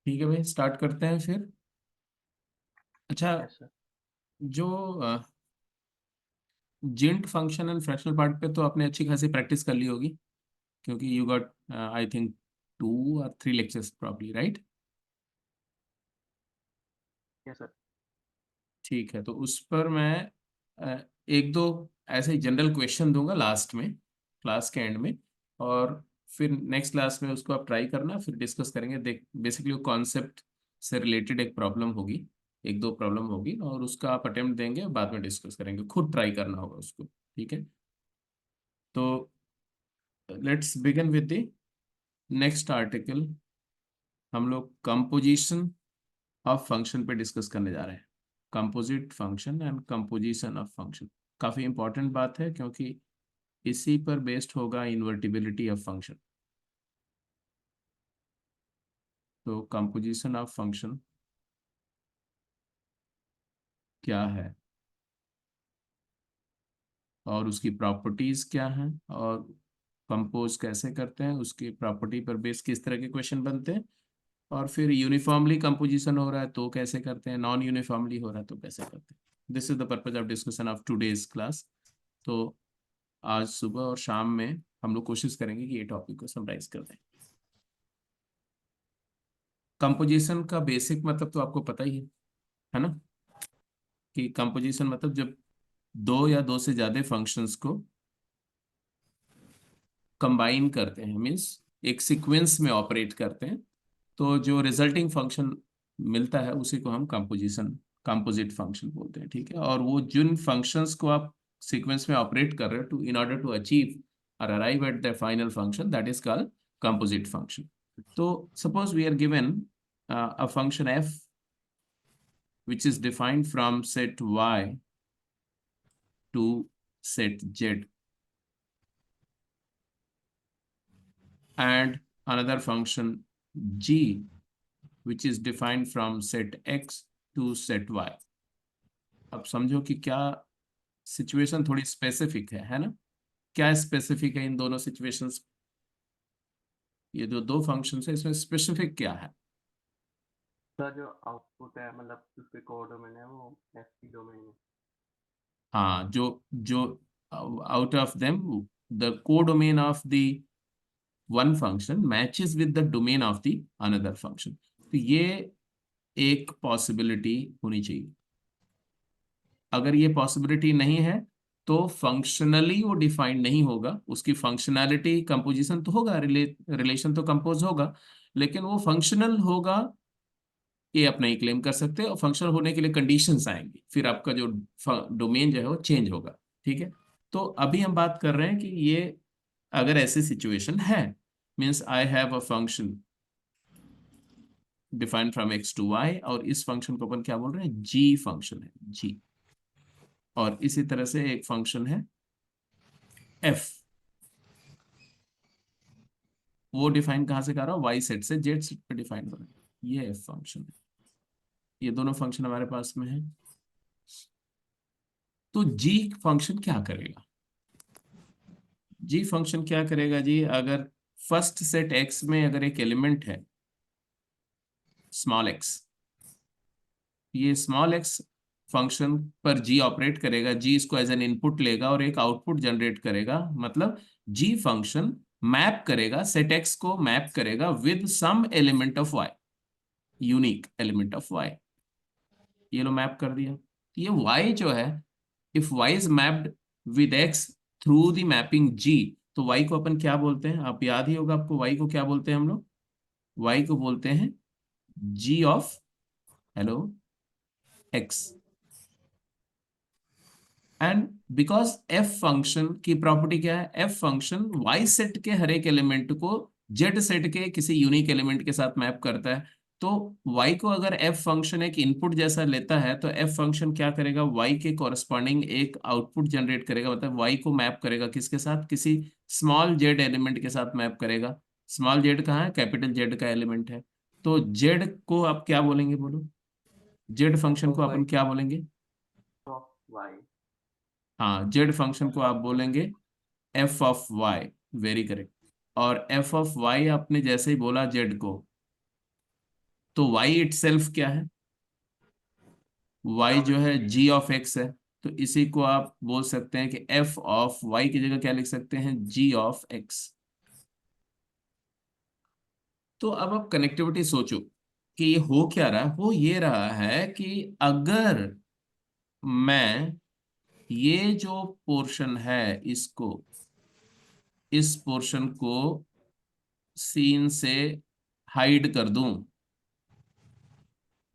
ठीक है भाई, स्टार्ट करते हैं फिर। अच्छा, यस सर। जो जिंट फंक्शन एंड फ्रैक्शनल पार्ट पे तो आपने अच्छी खासी प्रैक्टिस कर ली होगी, क्योंकि you got I think 2 or 3 lectures probably, right? Yes sir. ठीक है, तो उस पर मैं एक दो ऐसे जनरल क्वेश्चन दूंगा लास्ट में, क्लास के एंड में। और फिर नेक्स्ट क्लास में उसको आप ट्राई करना, फिर डिस्कस करेंगे। देख, बेसिकली वो कॉन्सेप्ट से रिलेटेड एक प्रॉब्लम होगी, एक दो प्रॉब्लम होगी, और उसका आप अटेम्प्ट देंगे, बाद में डिस्कस करेंगे, खुद ट्राई करना होगा उसको। ठीक है, तो let's begin with the next article. हम लोग कंपोजिशन ऑफ फंक्शन पे डिस्कस करने जा रहे हैं। Composite function and composition of function काफी इंपॉर्टेंट बात है, क्योंकि इसी पर बेस्ड होगा इन्वर्टिबिलिटी ऑफ फंक्शन। तो कंपोजिशन ऑफ फंक्शन क्या है, और उसकी प्रॉपर्टीज क्या हैं, और कंपोज कैसे करते हैं, उसकी प्रॉपर्टी पर बेस किस तरह के क्वेश्चन बनते हैं, और फिर यूनिफॉर्मली कंपोजिशन हो रहा है तो कैसे करते हैं, नॉन यूनिफॉर्मली हो रहा है तो कैसे करते हैं। This is the purpose of discussion of today's class. तो आज सुबह और शाम में हम लोग कोशिश करेंगे कि ये टॉपिक को समराइज कर दें। कंपोजिशन का बेसिक मतलब तो आपको पता ही है ना, कि कंपोजिशन मतलब जब दो या दो से ज्यादा फंक्शंस को कंबाइन करते हैं, मीन्स एक सीक्वेंस में ऑपरेट करते हैं, तो जो रिजल्टिंग फंक्शन मिलता है उसी को हम कंपोजिशन, कंपोजिट फंक्शन बोलते हैं। ठीक है, और वो जिन फंक्शंस को आप सीक्वेंस में ऑपरेट कर रहे हो to in order to achieve और arrive at the final function, that is called composite function. तो suppose we are given a function f which is defined from set y to set z, and another function g which is defined from set x to set y। अब समझो कि क्या situation थोड़ी specific है ना? क्या specific है इन दोनों सिचुएशंस? ये जो दो फंक्शंस है, इसमें स्पेसिफिक क्या है? सर जो आउटपुट है मतलब उसके कोडोमेन है वो एफ की डोमेन है। हाँ, जो जो out of them the codomain of the one function matches with the domain of the another function. तो ये एक पॉसिबिलिटी होनी चाहिए। अगर ये पॉसिबिलिटी नहीं है तो फंक्शनली वो डिफाइंड नहीं होगा। उसकी फंक्शनैलिटी, कंपोजिशन तो होगा, रिलेशन तो कंपोज होगा, लेकिन वो फंक्शनल होगा ये आप नहीं क्लेम कर सकते। और फंक्शनल होने के लिए कंडीशंस आएंगी, फिर आपका जो डोमेन जो है वो चेंज होगा। ठीक है, तो अभी हम बात कर रहे हैं कि ये अगर ऐसी सिचुएशन है, means I have a function defined from x to y, और इस फंक्शन को अपन क्या बोल रहे हैं, जी फंक्शन है, जी। और इसी तरह से एक फंक्शन है एफ, वो डिफाइन कहाँ से कर रहा हूँ, वाई सेट से जेड सेट पे डिफाइन कर रहा है, ये एफ फंक्शन है। ये दोनों फंक्शन हमारे पास में है। तो जी फंक्शन क्या करेगा? जी फंक्शन क्या करेगा जी, अगर फर्स्ट सेट एक्स में अगर एक एलिमेंट है स्मॉल एक्स, ये स्मॉल एक्स फंक्शन पर जी ऑपरेट करेगा। जी इसको एज एन इनपुट लेगा और एक आउटपुट जनरेट करेगा। मतलब जी फंक्शन मैप करेगा, सेट एक्स को मैप करेगा with some element of y, unique element of y. ये लो मैप कर दिया। ये y जो है, if y is mapped with x through the mapping g, तो y को अपन क्या बोलते हैं, आप याद ही होगा आपको y को क्या बोलते हैं हम लोग? y को बोलते हैं g of, hello, x। And because f function की प्रॉपर्टी क्या है, f फंक्शन y सेट के हर एक एलिमेंट को z सेट के किसी यूनिक एलिमेंट के साथ मैप करता है। तो y को अगर f फंक्शन एक इनपुट जैसा लेता है, तो f फंक्शन क्या करेगा, y के कॉरस्पॉन्डिंग एक आउटपुट जनरेट करेगा। मतलब y को मैप करेगा किसके साथ, किसी स्मॉल z एलिमेंट के साथ मैप करेगा। स्मॉल z कहाँ है, कैपिटल Z का एलिमेंट है। तो z को आप क्या बोलेंगे, बोलो? z फंक्शन तो को अपन वाई क्या बोलेंगे? Of y. हाँ, जेड फंक्शन को आप बोलेंगे f of y. Very correct. और एफ ऑफ वाई आपने जैसे ही बोला जेड को, तो y इटसेल्फ क्या है? y जो है g ऑफ x है। तो इसी को आप बोल सकते हैं कि f ऑफ y की जगह क्या लिख सकते हैं? g of x। तो अब आप कनेक्टिविटी सोचो कि ये हो क्या रहा है। हो ये रहा है कि अगर मैं ये जो पोर्शन है इसको, इस पोर्शन को सीन से हाइड कर दूं,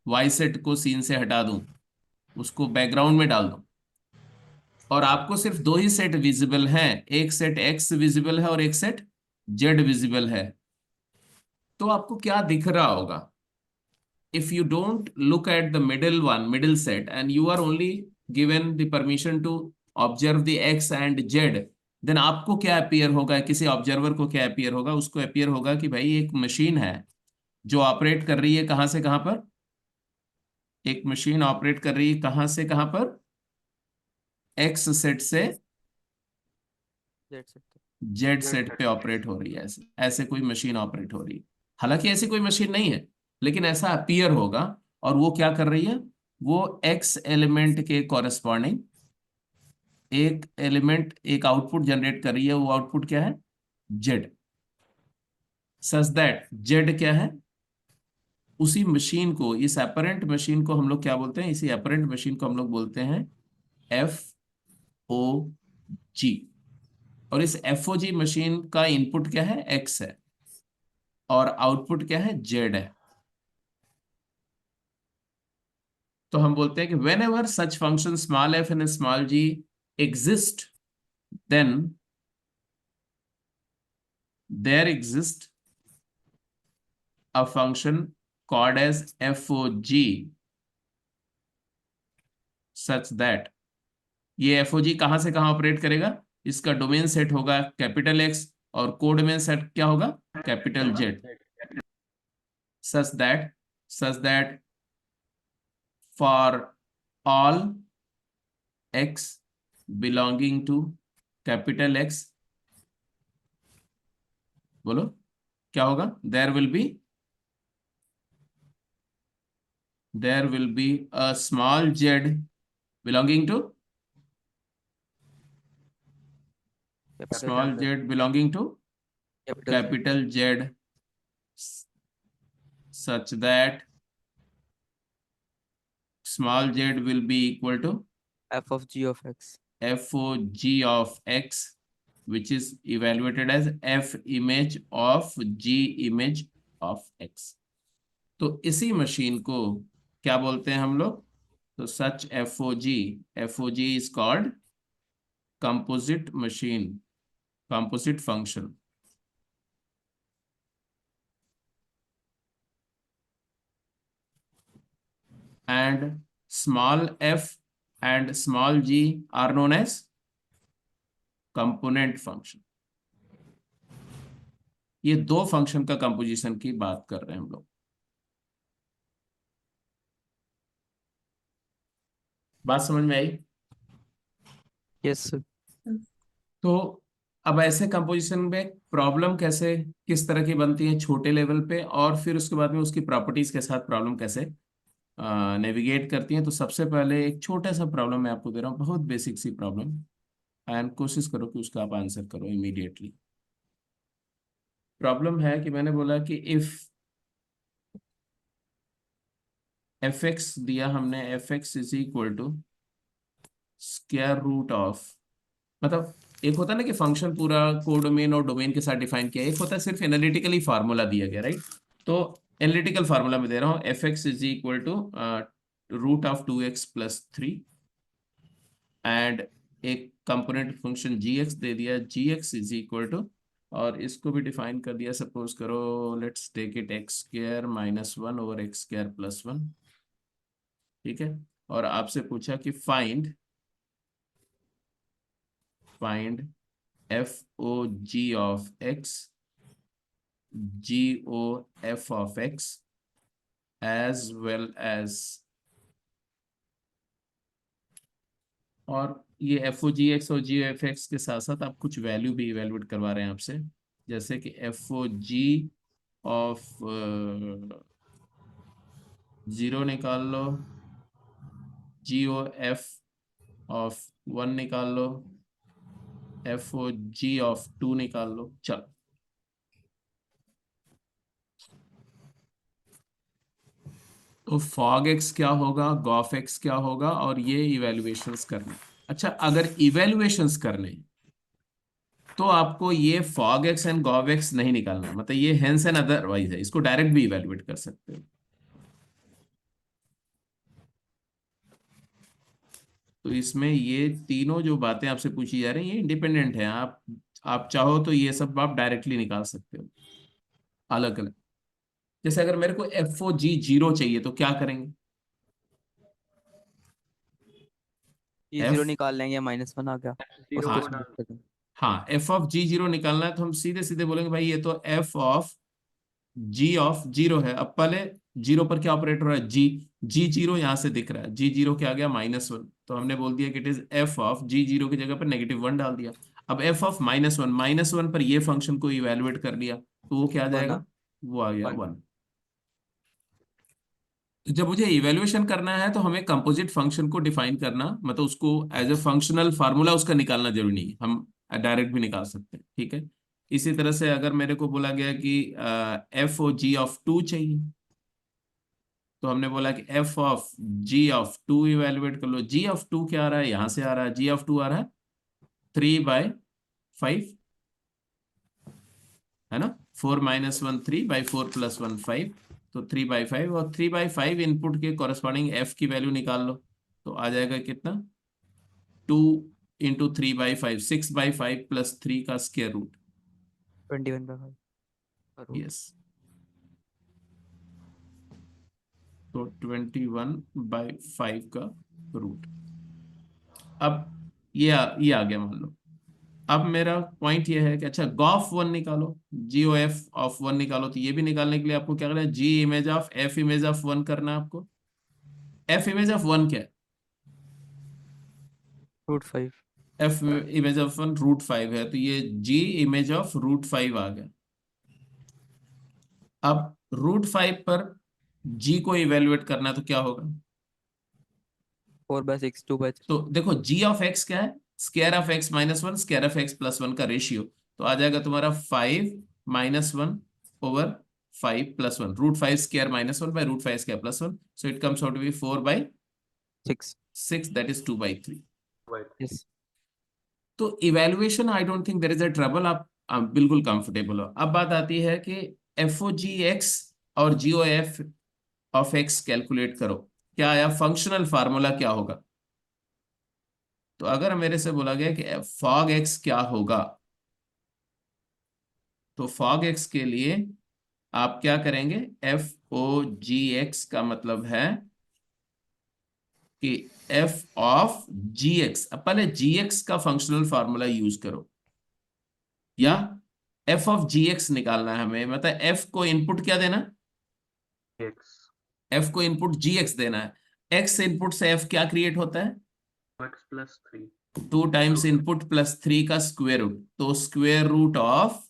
वाई सेट को सीन से हटा दूं, उसको बैकग्राउंड में डाल दूं, और आपको सिर्फ दो ही सेट विजिबल हैं, एक सेट एक्स विजिबल है और एक सेट जेड विजिबल है, तो आपको क्या दिख रहा होगा? if you don't look at the middle one, middle set, and you are only given the permission to observe the x and z, then आपको क्या अपीयर होगा? किसी ऑब्जर्वर को क्या अपीयर होगा? उसको अपीयर होगा कि भाई एक मशीन है जो ऑपरेट कर रही है कहां से कहां पर? एक मशीन ऑपरेट कर रही है कहां से कहां पर? एक्स सेट से जेड सकते। जेड सेट पे ऑपरेट हो रही है। ऐसे ऐसे कोई मशीन ऑपरेट हो रही है। हालांकि ऐसी कोई मशीन नहीं है, लेकिन ऐसा अपीयर होगा। और वो क्या कर रही है? वो एक्स एलिमेंट के कॉरेस्पॉन्डिंग एक एलिमेंट, एक आउटपुट जनरेट कर रही है। वो आउटपुट क्या है? जेड। सच दैट जेड क्या है? उसी मशीन को, इस अपरेंट मशीन को हम लोग क्या बोलते हैं? इसी अपरेंट मशीन को हम लोग बोलते हैं एफ ओ जी। और इस एफ ओ जी मशीन का इनपुट क्या है? एक्स है, और आउटपुट क्या है? जेड है। तो हम बोलते हैं कि whenever such function small f and small g exist, then there exist a function called as f o g such that. ये एफ ओ जी कहां से कहां ऑपरेट करेगा? इसका डोमेन सेट होगा कैपिटल एक्स, और कोडोमेन सेट क्या होगा? Capital z. Such that, such that for all x belonging to capital X, बोलो क्या होगा? there will be a small z belonging to small z belonging to capital Z, such that small z will be equal to f of g of x, FOG of x, which is evaluated as F image of G image of x। तो इसी machine को क्या बोलते हैं हम लोग? तो सच FOG is called composite machine, composite function। and small f and small g are known as component function। ये दो फंक्शन का कंपोजिशन की बात कर रहे हैं हम लोग। बात समझ में आई? Yes sir. तो अब ऐसे कंपोजिशन में प्रॉब्लम कैसे, किस तरह की बनती है छोटे लेवल पे, और फिर उसके बाद में उसकी प्रॉपर्टीज के साथ प्रॉब्लम कैसे नेविगेट करती हैं। तो सबसे पहले एक छोटा सा प्रॉब्लम मैं आपको दे रहा हूँ, बहुत बेसिक सी प्रॉब्लम, एंड कोशिश करो कि उसका आप आंसर करो इमीडिएटली। प्रॉब्लम है कि मैंने बोला कि इफ एफ एक्स दिया हमने, f x is equal to square root of, मतलब एक होता है ना कि फंक्शन पूरा कोडोमेन और डोमेन के साथ डिफाइन किया, एक होता है सिर्फ एनालिटिकली फार्मूला दिया गया, राइट? तो एनालिटिकल फार्मूला में दे रहा हूँ, f x is equal to root of 2x+3, and एक कंपोनेंट फंक्शन जी एक्स दे दिया, g x is equal to, और इसको भी डिफाइन कर दिया, सपोज करो let's take it x² - 1/x² + 1। ठीक है, और आपसे पूछा कि find FOG of x, GOF of x, as well as, और ये FOGX और GOFX के साथ साथ आप कुछ वैल्यू भी इवेलुएट करवा रहे हैं आपसे, जैसे कि FOG of जीरो निकाल लो, जी ओ एफ ऑफ 1 निकाल लो, एफ ओ जी ऑफ 2 निकाल लो। चलो, तो फॉग एक्स क्या होगा, गॉफ एक्स क्या होगा, और ये इवेल्युएशंस करने। अच्छा, अगर इवेल्युएशंस करने तो आपको ये fog x and gov x नहीं निकालना है, मतलब ये हेंस एंड अदरवाइज है, इसको डायरेक्ट भी इवेल्युएट कर सकते हो। तो इसमें ये तीनों जो बातें आपसे पूछी जा रही हैं ये इंडिपेंडेंट है, आप चाहो तो ये सब आप डायरेक्टली निकाल सकते हो अलग अलग। जैसे अगर मेरे को एफ ओ जी जीरो चाहिए तो क्या करेंगे? ये जीरो एफ, निकाल लेंगे, -1 आ गया, जीरो उसको को हाँ स्प्लिट डाल कर देंगे। हाँ, एफ ऑफ जी जीरो निकालना है तो हम सीधे सीधे बोलेंगे भाई ये तो f of g of zero है। अब पहले जीरो पर क्या ऑपरेट हो रहा है, जी, जी जीरो यहां से दिख रहा है, जी जीरो क्या आ गया, -1, तो हमने बोल दिया कि it is f of g zero की जगह पर -1 डाल दिया। अब एफ ऑफ -1 पर ये फंक्शन को इवेलुएट कर लिया तो वो क्या आ वन जाएगा, वो आ गया वन 1। जब मुझे इवेल्युएशन करना है तो हमें कंपोजिट फंक्शन को डिफाइन करना, मतलब उसको एज ए फंक्शनल फार्मूला उसका निकालना जरूरी नहीं है, हम डायरेक्ट भी निकाल सकते हैं, ठीक है। इसी तरह से अगर मेरे को बोला गया कि एफ ओ जी ऑफ 2 चाहिए, तो हमने बोला कि f of g of 2 evaluate कर लो। जी ऑफ 2 क्या आ रहा है, यहां से आ रहा है, जी ऑफ 2 आ रहा है 3/5, है ना, 4 - 1 3/4 + 1 5, तो 3/5, और 3/5 इनपुट के कॉरेस्पॉन्डिंग एफ की वैल्यू निकाल लो, तो आ जाएगा कितना, 2 × 3/5, 6/5 + 3 का स्क्वायर रूट। 21/5 करोड़। यस, तो 21/5 का रूट। अब ये आ गया मान लो। अब मेरा पॉइंट ये है कि अच्छा गॉफ 1 निकालो, जी ओ एफ ऑफ 1 निकालो, तो ये भी निकालने के लिए आपको क्या करना है, G image of F image of 1 करना है आपको। एफ इमेज ऑफ 1 क्या है, √5। एफ इमेज ऑफ 1 √5 है, तो ये जी इमेज ऑफ √5 आ गया। अब √5 पर जी को इवेलुएट करना है तो क्या होगा, 4/6 2/3। तो देखो जी ऑफ एक्स क्या है, square of x -1 square of x +1 का रेशियो, तो आ जाएगा तुम्हारा 5 - 1/5 + 1, √5 square -1/√5 square +1, so it comes out to be 6। 4/6, that is 2/3। Yes. तो evaluation I don't think there is a trouble, आप बिल्कुल कंफर्टेबल हो। अब बात आती है कि एफ ओ जी एक्स और g o f of x calculate करो, क्या आया फंक्शनल फार्मूला क्या होगा। तो अगर मेरे से बोला गया कि फॉग एक्स क्या होगा, तो फॉग एक्स के लिए आप क्या करेंगे, एफ ओ जी एक्स का मतलब है कि एफ ऑफ जी एक्स, पहले जी एक्स का फंक्शनल फार्मूला यूज करो, या एफ ऑफ जी एक्स निकालना है हमें, मतलब एफ को इनपुट क्या देना, एक्स, एफ को इनपुट जी एक्स देना है, एक्स इनपुट से एफ क्या क्रिएट होता है, x + 3 2 टाइम्स इनपुट +3 का स्क्वायर रूट, तो square root of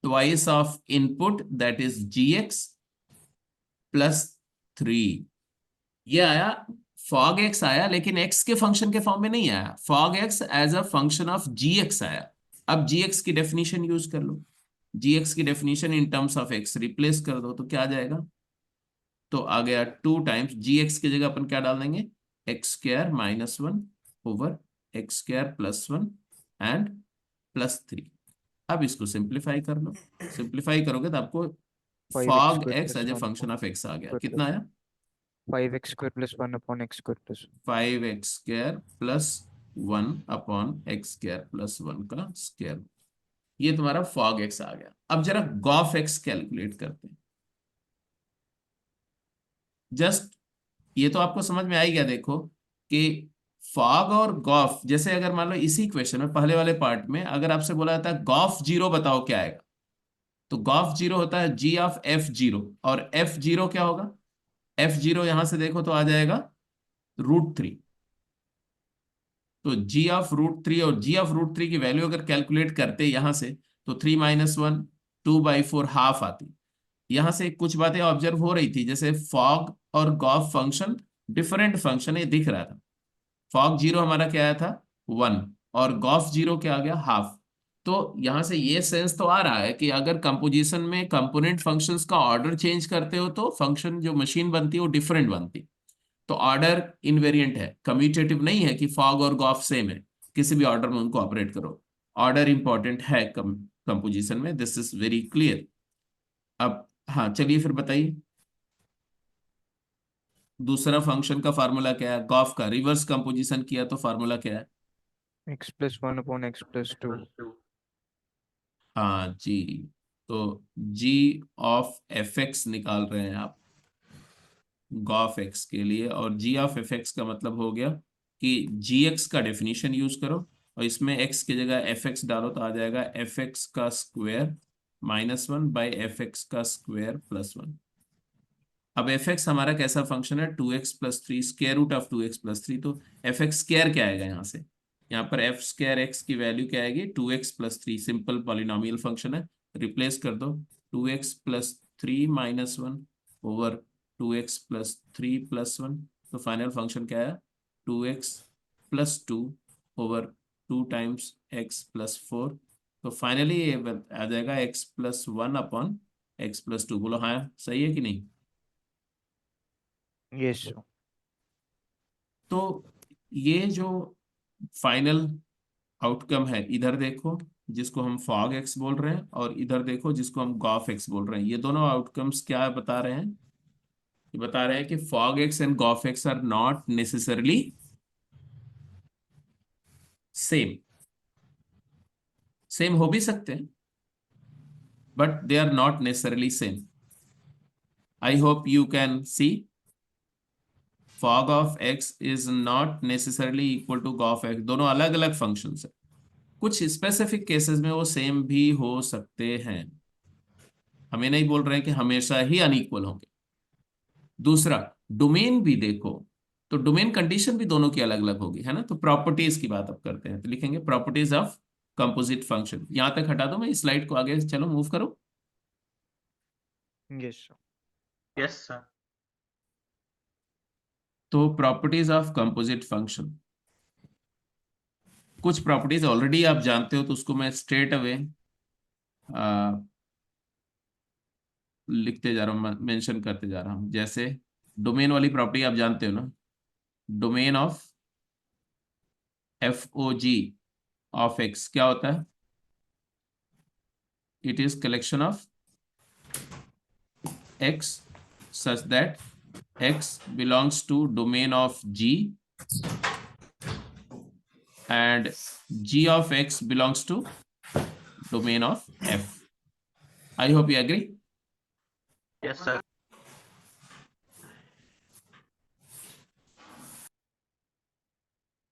twice of input that is gx +3। ये आया, फॉग एक्स आया, लेकिन एक्स के फंक्शन के फॉर्म में नहीं आया, fog x as a function of gx आया। अब gx की डेफिनेशन यूज कर लो, gx की definition in terms of x replace कर दो, तो क्या आ जाएगा, तो आ गया 2 टाइम्स gx की जगह अपन क्या डाल देंगे, x² -1/x² +1 एंड +3। अब इसको सिंप्लीफाई कर लो, सिंप्लीफाई करोगे तो आपको 5x² fog x + as a 1 function of x आ गया, + कितना आया, 5x² + 1 / x² + 5x² + 1/x² + 1 का स्क्वायर। ये तुम्हारा फॉग एक्स आ गया। अब जरा गॉफ एक्स कैलकुलेट करते हैं। जस्ट ये तो आपको समझ में आ ही गया, देखो कि फॉग और गॉफ, जैसे अगर मान लो इसी क्वेश्चन में पहले वाले पार्ट में अगर आपसे बोला जाता है गॉफ जीरो बताओ क्या आएगा, तो गॉफ जीरो होता है जी ऑफ एफ जीरो, और एफ जीरो क्या होगा, एफ जीरो यहां से देखो तो आ जाएगा √3, तो जी ऑफ √3, और जी ऑफ √3 की वैल्यू अगर कैलकुलेट करते यहां से, तो 3 - 1 2/4 हाफ आती, यहां से कुछ बातें ऑब्जर्व हो रही थी, जैसे फॉग और गॉफ फंक्शन डिफरेंट फंक्शन है, दिख रहा था। फॉग जीरो हमारा क्या आया था, 1, और गॉफ जीरो क्या आ गया, हाफ। तो यहां से ये सेंस तो आ रहा है कि अगर कंपोजिशन में कंपोनेंट फंक्शंस का ऑर्डर चेंज करते हो तो फंक्शन जो मशीन बनती है वो डिफरेंट बनती। तो ऑर्डर इनवेरिएंट है, कम्यूटेटिव नहीं है कि फॉग और गॉफ सेम है, किसी भी ऑर्डर में उनको ऑपरेट करो। ऑर्डर इंपॉर्टेंट है कंपोजिशन में, दिस इज वेरी क्लियर। अब हाँ चलिए फिर बताइए, दूसरा फंक्शन का फार्मूला क्या है, गॉफ का रिवर्स कंपोजिशन किया तो फार्मूला क्या है। x+1/x+2। +2। हाँ जी, तो g ऑफ एफ एक्स निकाल रहे हैं आप गॉफ एक्स के लिए, और g ऑफ एफ एक्स का मतलब हो गया कि gx का डेफिनेशन यूज करो और इसमें x की जगह एफ एक्स डालो तो आ जाएगा एफ एक्स का स्क्वायर -1/f(x)² +1। अब एफ एक्स हमारा कैसा फंक्शन है, 2x+3 square root of 2x+3, तो एफ एक्स स्क्वायर क्या आएगा यहाँ से, यहाँ पर एफ स्क्वायर एक्स की वैल्यू क्या आएगी, 2x+3, सिंपल पॉलिनोमियल फंक्शन है, रिप्लेस कर दो, 2x+3 -1/2x+3 +1, तो फाइनल फंक्शन क्या है, 2x+2/2 टाइम्स x+4, तो फाइनली ये आ जाएगा x+1/x+2। बोलो हाँ सही है कि नहीं। Yes sir. तो ये जो फाइनल आउटकम है, इधर देखो जिसको हम फॉग एक्स बोल रहे हैं और इधर देखो जिसको हम गॉफ एक्स बोल रहे हैं, ये दोनों आउटकम्स क्या बता रहे हैं, ये बता रहे हैं कि fog x and gof x are not necessarily same. Same हो भी सकते हैं but they are not necessarily same. I hope you can see fog of x is not necessarily equal to gauge x, दोनों अलग अलग functions है, कुछ specific cases में वो सेम भी हो सकते हैं, हमें नहीं बोल रहे हैं कि हमेशा ही अनइक्वल होंगे। दूसरा, डोमेन भी देखो, तो डोमेन कंडीशन भी दोनों की अलग अलग होगी, है ना। तो प्रॉपर्टीज की बात अब करते हैं, तो लिखेंगे प्रॉपर्टीज ऑफ कंपोजिट फंक्शन, यहां तक हटा दो, मैं इस स्लाइड को आगे चलो मूव करो। Yes sir. Yes sir. तो प्रॉपर्टीज ऑफ कंपोजिट फंक्शन, कुछ प्रॉपर्टीज ऑलरेडी आप जानते हो तो उसको मैं स्ट्रेट अवे लिखते जा रहा हूँ, मेंशन करते जा रहा हूँ। जैसे डोमेन वाली प्रॉपर्टी आप जानते हो ना, domain of f o g of x क्या होता है, it is collection of x such that x belongs to domain of g and g of x belongs to domain of f. I hope you agree. Yes sir.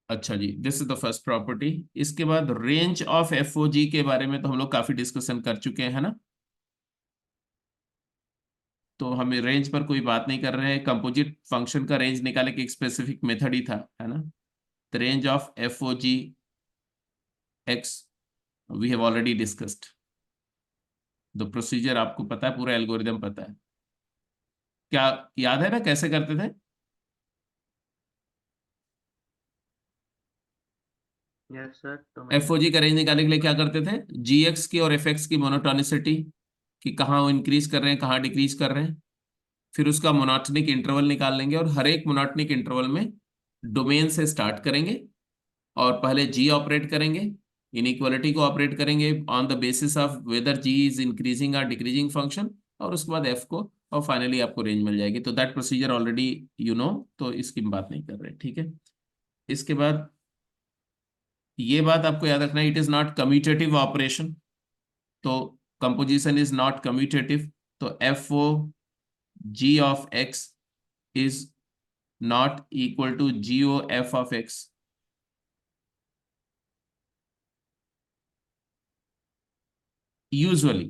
अच्छा जी, this is the first property. इसके बाद range of f o g के बारे में तो हम लोग काफी डिस्कशन कर चुके हैं ना, तो हम रेंज पर कोई बात नहीं कर रहे हैं। कंपोजिट फंक्शन का रेंज निकाले कि एक स्पेसिफिक मेथड ही था, है ना। The range of f o g x we have already discussed, the procedure आपको पता है, पूरा एल्गोरिदम पता है, क्या याद है ना कैसे करते थे। Yes sir. तो एफ ओ जी का रेंज निकालने के लिए क्या करते थे, जी एक्स की और एफ एक्स की मोनोटोनिसिटी, कि कहाँ वो इंक्रीज कर रहे हैं कहाँ डिक्रीज कर रहे हैं, फिर उसका मोनोटोनिक इंटरवल निकाल लेंगे और हर एक मोनोटोनिक इंटरवल में डोमेन से स्टार्ट करेंगे और पहले जी ऑपरेट करेंगे, इनइक्वालिटी को ऑपरेट करेंगे on the basis of whether g is increasing और डिक्रीजिंग फंक्शन, और उसके बाद एफ को, और फाइनली आपको रेंज मिल जाएगी। तो that procedure already you know, तो इसकी हम बात नहीं कर रहे, ठीक है। इसके बाद ये बात आपको याद रखना है, it is not commutative operation, तो कंपोजिशन इज नॉट कम्यूटेटिव, तो f o g of x is not equal to g o f of x. Usually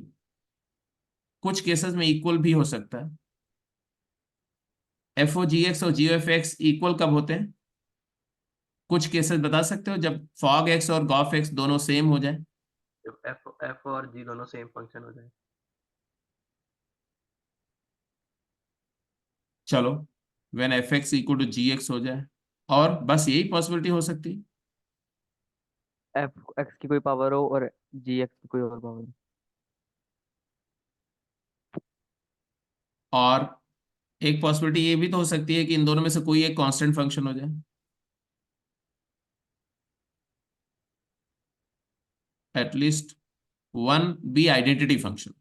कुछ केसेस में इक्वल भी हो सकता है। एफ ओ जी एक्स और g o f x equal कब होते हैं, कुछ केसेस बता सकते हो, जब फॉग एक्स और गॉफ एक्स दोनों सेम हो जाए। एफ एफ और जी दोनों सेम फंक्शन हो जाए। चलो when f x equal to g x हो जाए, और बस यही पॉसिबिलिटी हो सकती है। एफ एक्स की कोई पावर हो और जी एक्स की कोई और पावर हो। और एक पॉसिबिलिटी ये भी तो हो सकती है कि इन दोनों में से कोई एक कांस्टेंट फंक्शन हो जाए, at least one be identity function.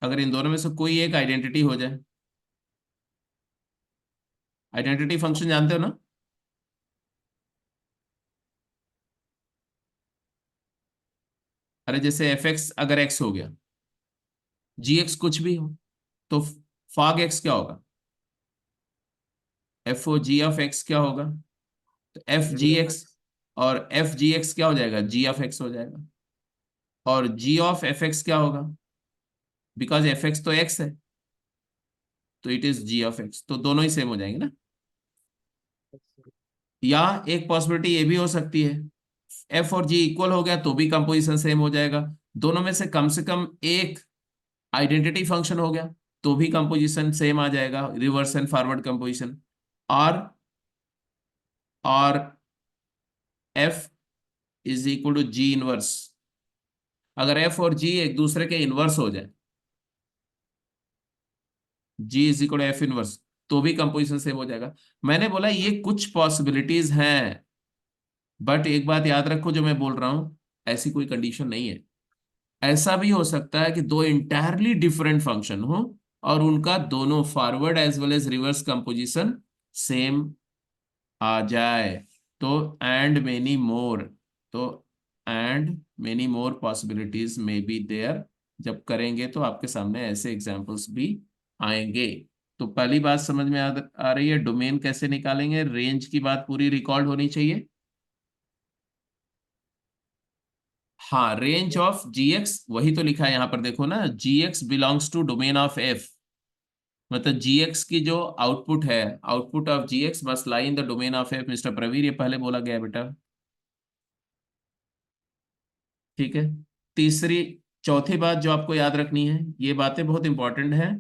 अगर इन दोनों में से कोई एक आइडेंटिटी हो जाए, आइडेंटिटी फंक्शन जानते हो ना? अरे जैसे एफ एक्स अगर एक्स हो गया, जी एक्स कुछ भी हो, तो फॉग एक्स क्या होगा? F o g of x क्या होगा? तो एफ जी एक्स, और एफ जी एक्स क्या हो जाएगा? जी ऑफ एक्स हो जाएगा। और जी ऑफ एफ एक्स क्या होगा? बिकॉज एफ एक्स तो एक्स है, तो it is g of x, तो दोनों ही सेम हो जाएंगे ना। या एक पॉसिबिलिटी ये भी हो सकती है, एफ और जी इक्वल हो गया तो भी कंपोजिशन सेम हो जाएगा। दोनों में से कम एक आइडेंटिटी फंक्शन हो गया तो भी कंपोजिशन सेम आ जाएगा, रिवर्स एंड फॉरवर्ड कंपोजिशन। और और F is equal to ji inverse, अगर एफ और जी एक दूसरे के इनवर्स हो जाए, जी is equal to F inverse, तो भी कंपोजिशन सेम हो जाएगा। मैंने बोला ये कुछ पॉसिबिलिटीज हैं, बट एक बात याद रखो जो मैं बोल रहा हूं, ऐसी कोई कंडीशन नहीं है। ऐसा भी हो सकता है कि दो इंटायरली डिफरेंट फंक्शन हो और उनका दोनों forward as well as reverse composition same आ जाए। तो एंड मेनी मोर, तो and many more possibilities may be there. जब करेंगे तो आपके सामने ऐसे एग्जांपल्स भी आएंगे। तो पहली बात समझ में आ रही है, डोमेन कैसे निकालेंगे, रेंज की बात पूरी रिकॉर्ड होनी चाहिए। हाँ, रेंज ऑफ जी एक्स वही तो लिखा है यहाँ पर, देखो ना, g x belongs to domain of f. मतलब जी एक्स की जो आउटपुट है, output of g x must lie in the domain of f. Mister Pravir, ये पहले बोला गया है बेटा, ठीक है। तीसरी चौथी बात जो आपको याद रखनी है, ये बातें बहुत इंपॉर्टेंट है,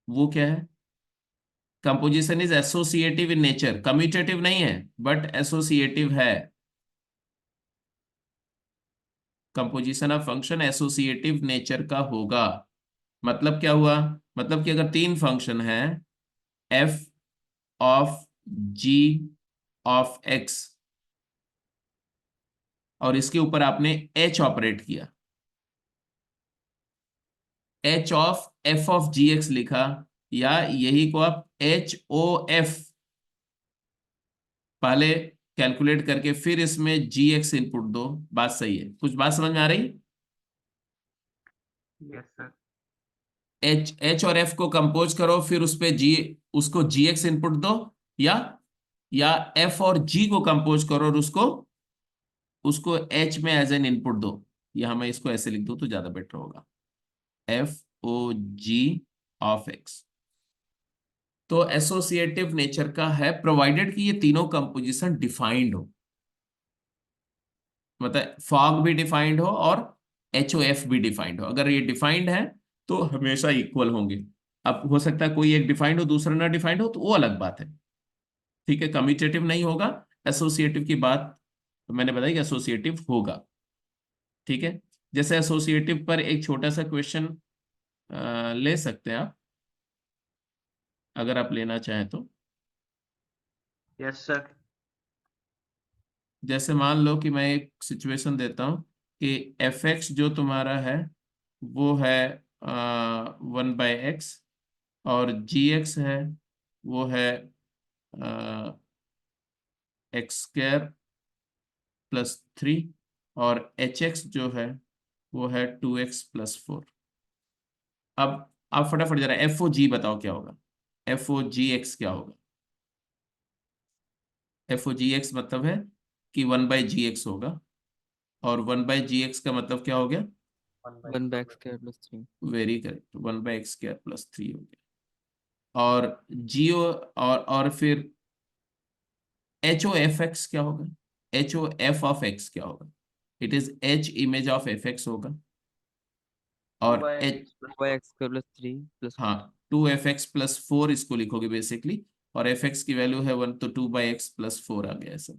वो क्या है? Composition is associative in nature, commutative नहीं है बट एसोसिएटिव है। Composition of function associative nature का होगा। मतलब क्या हुआ? मतलब कि अगर तीन फंक्शन है, f of g of x, और इसके ऊपर आपने एच ऑपरेट किया, h of f of g x लिखा, या यही को आप एच ओ एफ पहले कैलकुलेट करके फिर इसमें जी एक्स इनपुट दो। बात सही है? कुछ बात समझ में आ रही? Yes sir. एच एच और एफ को कंपोज करो, फिर उस पे जी, उसको जी एक्स इनपुट दो, या एफ और जी को कंपोज करो और उसको उसको एच में एज एन इनपुट दो। या मैं इसको ऐसे लिख दूं तो ज्यादा बेटर होगा, f o g of x. तो एसोसिएटिव नेचर का है, प्रोवाइडेड कि ये तीनों कंपोजिशन डिफाइंड हो, मतलब फॉग भी डिफाइंड हो और एच ओ एफ भी डिफाइंड हो। अगर ये डिफाइंड है तो हमेशा इक्वल होंगे। अब हो सकता है कोई एक डिफाइंड हो दूसरा ना डिफाइंड हो, तो वो अलग बात है, ठीक है। कम्यूटेटिव नहीं होगा। एसोसिएटिव की बात तो मैंने बताई कि एसोसिएटिव होगा, ठीक है। जैसे एसोसिएटिव पर एक छोटा सा क्वेश्चन ले सकते हैं आप, अगर आप लेना चाहें तो। Yes sir. जैसे मान लो कि मैं एक सिचुएशन देता हूं कि एफ एक्स जो तुम्हारा है वो है 1/x, और जी एक्स है वो है x² + 3, और एच एक्स जो है वो है 2x + 4। अब आप फटाफट जरा एफ ओ जी बताओ क्या होगा, एफ ओ जी एक्स क्या होगा? एफ ओ जी एक्स मतलब है कि 1/gx होगा, और 1/gx का मतलब क्या हो गया? 1/x² + 3। वेरी करेक्ट, 1/x² + 3 हो गया। और जियो, और फिर एच ओ एफ एक्स क्या होगा? H o f of x क्या होगा? It is h image of f x होगा। और 2/x h, plus 2x square plus 3 plus 4। हाँ 2f(x+4) इसको लिखोगे बेसिकली, और fx की वैल्यू है 1, तो 2/x+4 आ गया ऐसा,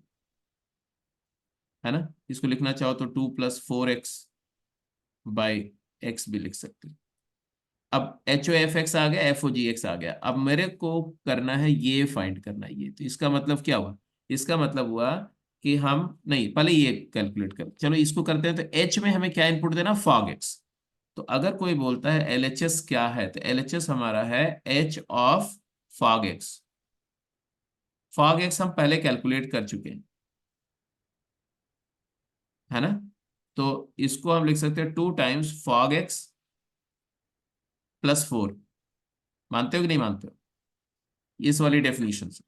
है ना। इसको लिखना चाहो तो 2+4x/x भी लिख सकते हो। अब एच ओ एफ एक्स आ गया, एफ ओ जी एक्स आ गया। अब मेरे को करना है ये फाइंड करना है ये, तो इसका मतलब क्या हुआ, इसका मतलब हुआ कि हम नहीं, पहले ये कैलकुलेट कर, चलो इसको करते हैं। तो एच में हमें क्या इनपुट देना, फॉग एक्स। तो अगर कोई बोलता है एल एच एस क्या है, तो एल एच एस हमारा है H of fog x. Fog x हम पहले कैलकुलेट कर चुके हैं, है ना। तो इसको हम लिख सकते हैं 2 टाइम्स fog x +4। मानते हो कि नहीं मानते हो इस वाली डेफिनेशन से।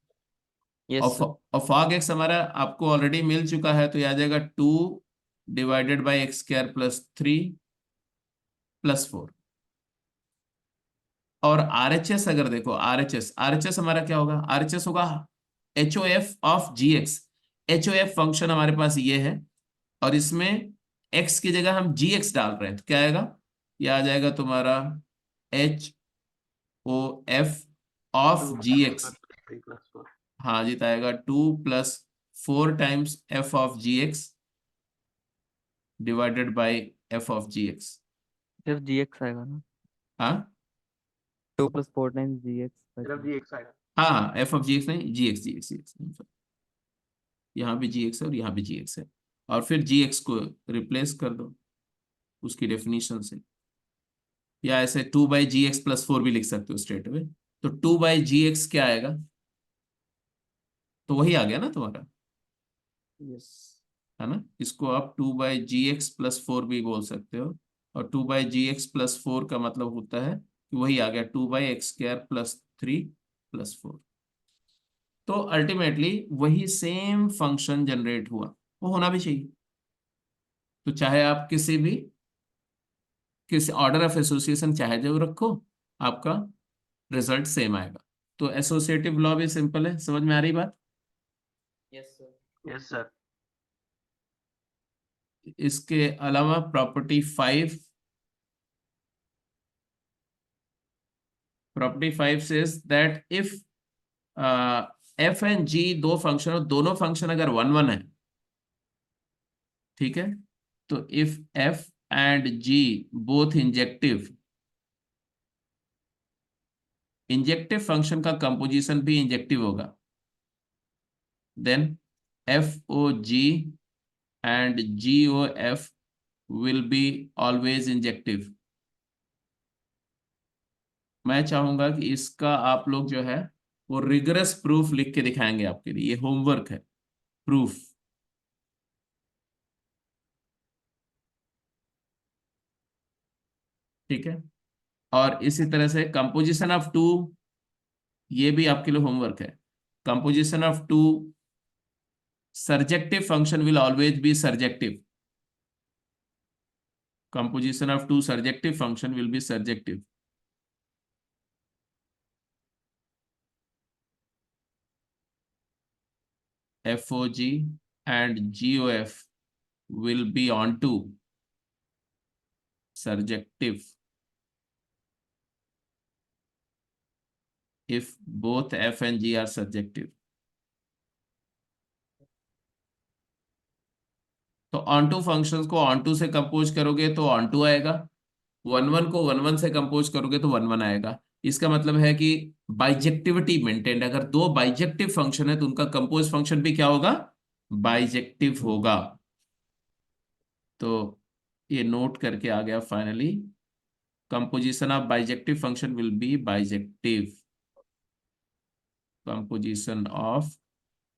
Yes sir. और फॉग एक्स हमारा आपको ऑलरेडी मिल चुका है, तो ये आ जाएगा 2/x² + 3 + 4। और आर एच एस अगर देखो, आर एच एस हमारा क्या होगा, आर एच एस होगा h o f of g x. H o f function हमारे पास ये है, और इसमें एक्स की जगह हम जी एक्स डाल रहे हैं, तो क्या आएगा, ये आ जाएगा तुम्हारा h o f of 2 g + x. 3 + 4। हाँ जीत आएगा 2+4 टाइम्स f(g(x) / f(g(x)। सिर्फ gx आएगा ना। हाँ 2 + 4 टाइम्स gx। सिर्फ जी एक्स आएगा। हाँ हाँ, f(g(x) नहीं, g(x) यहाँ भी जी एक्स है और यहाँ भी जी एक्स है, और फिर जी एक्स को रिप्लेस कर दो उसकी डेफिनेशन से, या ऐसे 2/(g(x+4) भी लिख सकते हो स्ट्रेट अवे। तो 2/(g(x) क्या आएगा, तो वही आ गया ना तुम्हारा, यस। है ना। इसको आप 2/(g(x+4) भी बोल सकते हो, और 2/(g(x+4) का मतलब होता है कि वही आ गया 2/(x²+3+4)। तो अल्टीमेटली वही सेम फंक्शन जनरेट हुआ, वो होना भी चाहिए। तो चाहे आप किसी ऑर्डर ऑफ एसोसिएशन चाहे जो रखो, आपका रिजल्ट सेम आएगा। तो एसोसिएटिव लॉ भी सिंपल है, समझ में आ रही बात। Yes sir. Yes sir. इसके अलावा property 5 says that if f and g दो फंक्शन हो, दोनों फंक्शन अगर 1 1 है, ठीक है, तो if f and g both injective function का कंपोजिशन भी इंजेक्टिव होगा, then f o g and g o f will be always injective. मैं चाहूंगा कि इसका आप लोग जो है वो रिगरस प्रूफ लिख के दिखाएंगे, आपके लिए ये होमवर्क है, प्रूफ। ठीक है, और इसी तरह से कंपोजिशन ऑफ टू, ये भी आपके लिए होमवर्क है। Composition of two surjective function will always be surjective. composition of two surjective function will be surjective. FOG and GOF will be onto surjective if both F and G are surjective. तो onto functions को onto से compose करोगे तो onto आएगा, 1 1 को 1 1 से compose करोगे तो 1 1 आएगा। इसका मतलब है कि बाइजेक्टिविटी मेंटेन्ड, अगर दो बाइजेक्टिव फंक्शन है तो उनका कंपोज फंक्शन भी क्या होगा, बाइजेक्टिव होगा। तो ये नोट करके आ गया finally, composition of bijective function will be bijective। composition of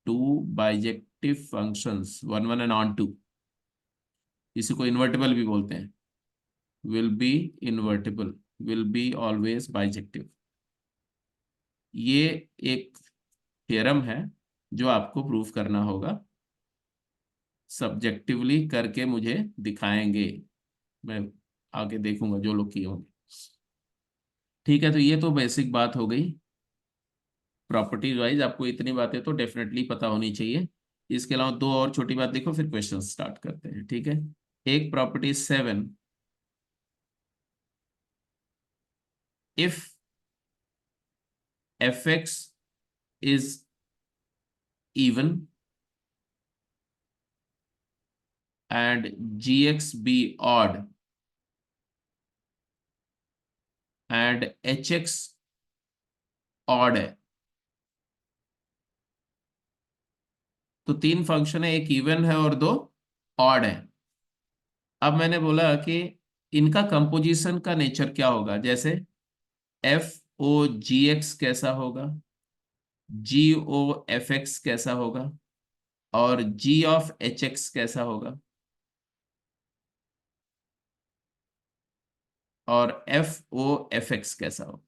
two bijective functions 1 1 and onto, इसी को इन्वर्टिबल भी बोलते हैं, will be invertible, will be always bijective। ये एक थ्योरम है जो आपको प्रूफ करना होगा, सब्जेक्टिवली करके मुझे दिखाएंगे, मैं आगे देखूंगा जो लोग किए होंगे। ठीक है, तो ये तो बेसिक बात हो गई, प्रॉपर्टीज वाइज आपको इतनी बातें तो डेफिनेटली पता होनी चाहिए। इसके अलावा दो और छोटी बात देखो, फिर क्वेश्चन स्टार्ट करते हैं, ठीक है। एक property 7, if fx is even and gx be odd and hx odd है, तो तीन फंक्शन है, एक इवन है और दो ऑड है। अब मैंने बोला कि इनका कंपोजिशन का नेचर क्या होगा, जैसे एफ ओ जी एक्स कैसा होगा, जी ओ एफ एक्स कैसा होगा, और जी ऑफ एच एक्स कैसा होगा, और एफ ओ एफ एक्स कैसा होगा।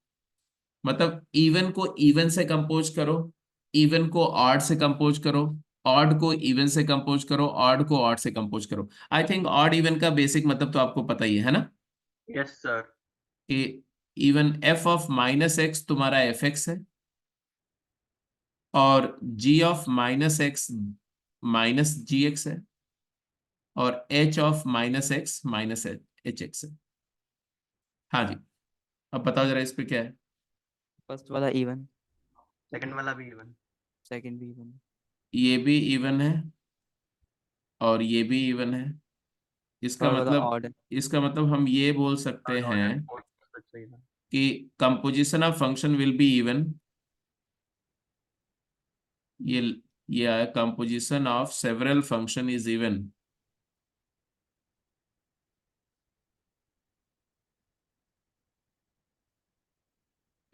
मतलब इवन को इवन से कंपोज करो, इवन को ऑड से कंपोज करो, ऑड को इवन से कंपोज करो, ऑड को ऑड से कंपोज करो। आई थिंक ऑड इवन का बेसिक मतलब तो आपको पता ही है ना, यस सर। कि even f of minus x तुम्हारा एफ एक्स है, और g of minus x minus g x है, और h of minus x minus h x है। हाँ जी, अब बताओ जरा इस पे क्या है। फर्स्ट वाला इवन, सेकंड वाला भी इवन। सेकंड भी इवन। ये भी इवन है और ये भी इवन है। थर्ड वाला ऑड है। इसका मतलब हम ये बोल सकते थर्ड ऑर्डर हैं फोर्थ सही है। कि composition of function will be even. ये ये आया, composition of several function is even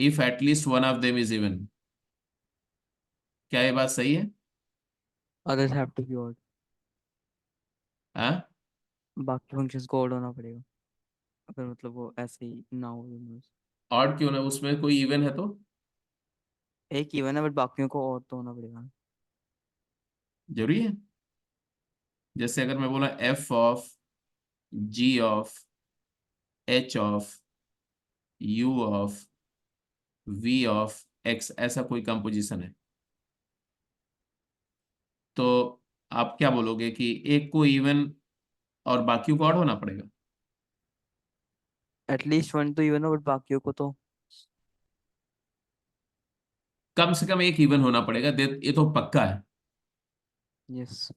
if at least one of them is even. क्या ये बात सही है? Others have to be odd. हाँ, बाकी फंक्शंस को ऑड होना पड़ेगा, अगर मतलब वो ऐसे ही ना हो यूनिवर्स। ऑड क्यों ना, उसमें कोई इवन है तो एक इवन है बट बाकियों को ऑड तो होना पड़ेगा। जरूरी है। जैसे अगर मैं बोला f of g of h of u of v of x, ऐसा कोई कंपोजिशन है, तो आप क्या बोलोगे कि एक को इवन और बाकियों को ऑड होना पड़ेगा? एटलीस्ट वन तो इवन हो बट बाकियों को तो। कम से कम एक इवन होना पड़ेगा, ये तो पक्का है। Yes.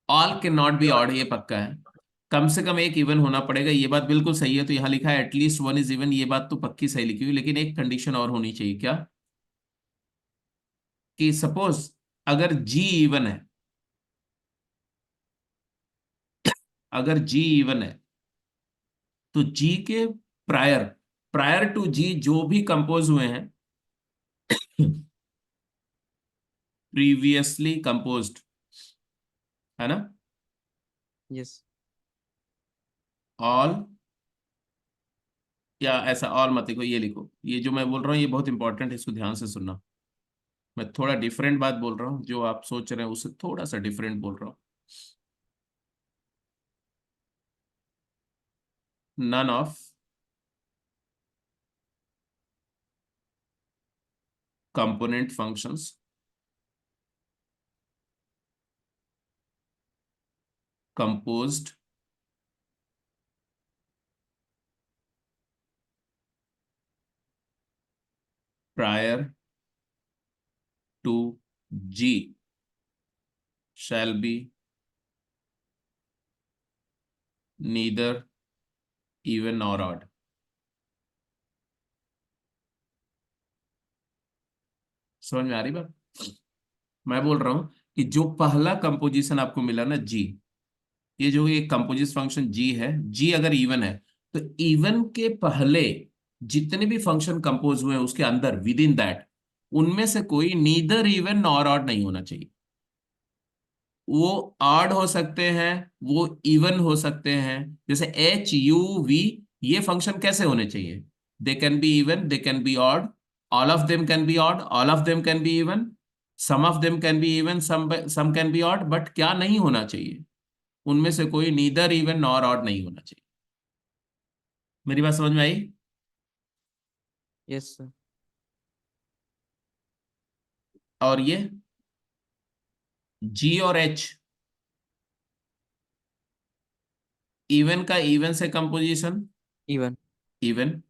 All can not be odd, ये पक्का है। कम से कम एक इवन होना पड़ेगा, ये बात बिल्कुल सही है। तो यहाँ लिखा है एटलीस्ट वन इज इवन, ये बात तो पक्की सही लिखी हुई, लेकिन एक कंडीशन और होनी चाहिए। क्या? कि सपोज अगर जी इवन है, अगर जी इवन है तो जी के प्रायर प्रायर टू जी जो भी कंपोज हुए हैं, प्रीवियसली कंपोज्ड, है ना, यस। ऑल, या ऐसा ऑल मत लिखो, ये लिखो, ये जो मैं बोल रहा हूँ ये बहुत इंपॉर्टेंट है, इसको ध्यान से सुनना। मैं थोड़ा डिफरेंट बात बोल रहा हूँ, जो आप सोच रहे हैं उससे थोड़ा सा डिफरेंट बोल रहा हूँ। None of component functions composed prior to G shall be neither even nor odd। समझ में आ रही बात? मैं बोल रहा हूं कि जो पहला कंपोजिशन आपको मिला ना जी, ये जो एक कंपोजिट फंक्शन जी है, जी अगर इवन है तो इवन के पहले जितने भी फंक्शन कंपोज हुए हैं उसके अंदर विद इन दैट, उनमें से कोई नीदर इवन नॉर ऑड नहीं होना चाहिए। वो ऑड हो सकते हैं, वो इवन हो सकते हैं। जैसे एच यू वी, ये फंक्शन कैसे होने चाहिए? They can be even, they can be odd, all of them can be odd, all of them can be even, some of them can be even, some can be odd. But क्या नहीं होना चाहिए? उनमें से कोई neither even nor odd नहीं होना चाहिए। मेरी बात समझ में आई? Yes sir. और ये जी और एच, इवन का इवन से कंपोजिशन, इवन इवन,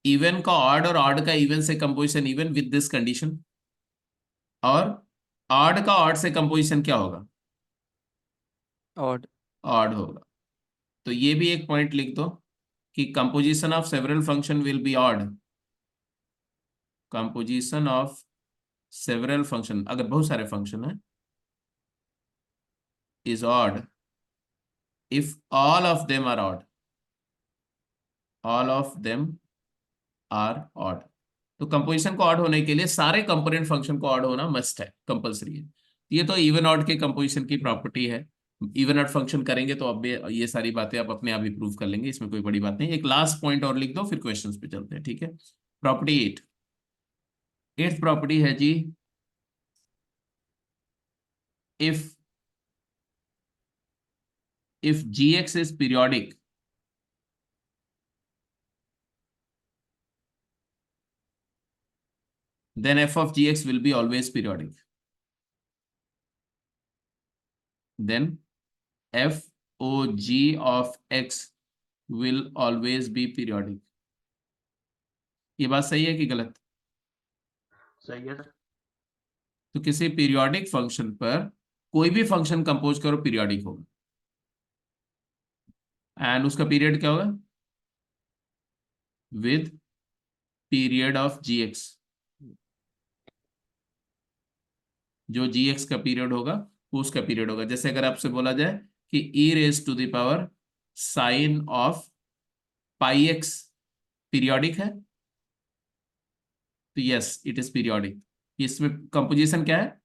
इवन का ऑड और ऑड का इवन से composition even with this condition, और ऑड का ऑड से कंपोजिशन क्या होगा? ऑड। ऑड होगा। तो ये भी एक पॉइंट लिख दो कि composition of several function will be odd. Composition of several function, अगर बहुत सारे फंक्शन है, is odd if all of them are odd, all of them are odd। तो कंपोजिशन को ऑड होने के लिए सारे कंपोनेंट फंक्शन को ऑड होना मस्ट है, कंपलसरी है। ये तो इवन ऑड के कंपोजिशन की प्रॉपर्टी है। इवन ऑड फंक्शन करेंगे तो अब ये सारी बातें आप अपने आप ही प्रूव कर लेंगे, इसमें कोई बड़ी बात नहीं। एक लास्ट पॉइंट और लिख दो, फिर क्वेश्चंस पे चलते हैं, ठीक है। प्रॉपर्टी 8, एट्थ प्रॉपर्टी है जी, if gx is periodic, then f of gx will be always periodic, then f o g of x will always be periodic। ये बात सही है कि गलत? सही है सर। तो किसी पीरियोडिक फंक्शन पर कोई भी फंक्शन कंपोज करो, पीरियोडिक होगा। एंड उसका पीरियड क्या होगा? विद पीरियड ऑफ gx, जो gx का पीरियड होगा वो उसका पीरियड होगा। जैसे अगर आपसे बोला जाए कि e raise to the power sine of pi x periodic है, तो यस इट इज पीरियोडिक। इसमें कंपोजिशन क्या है?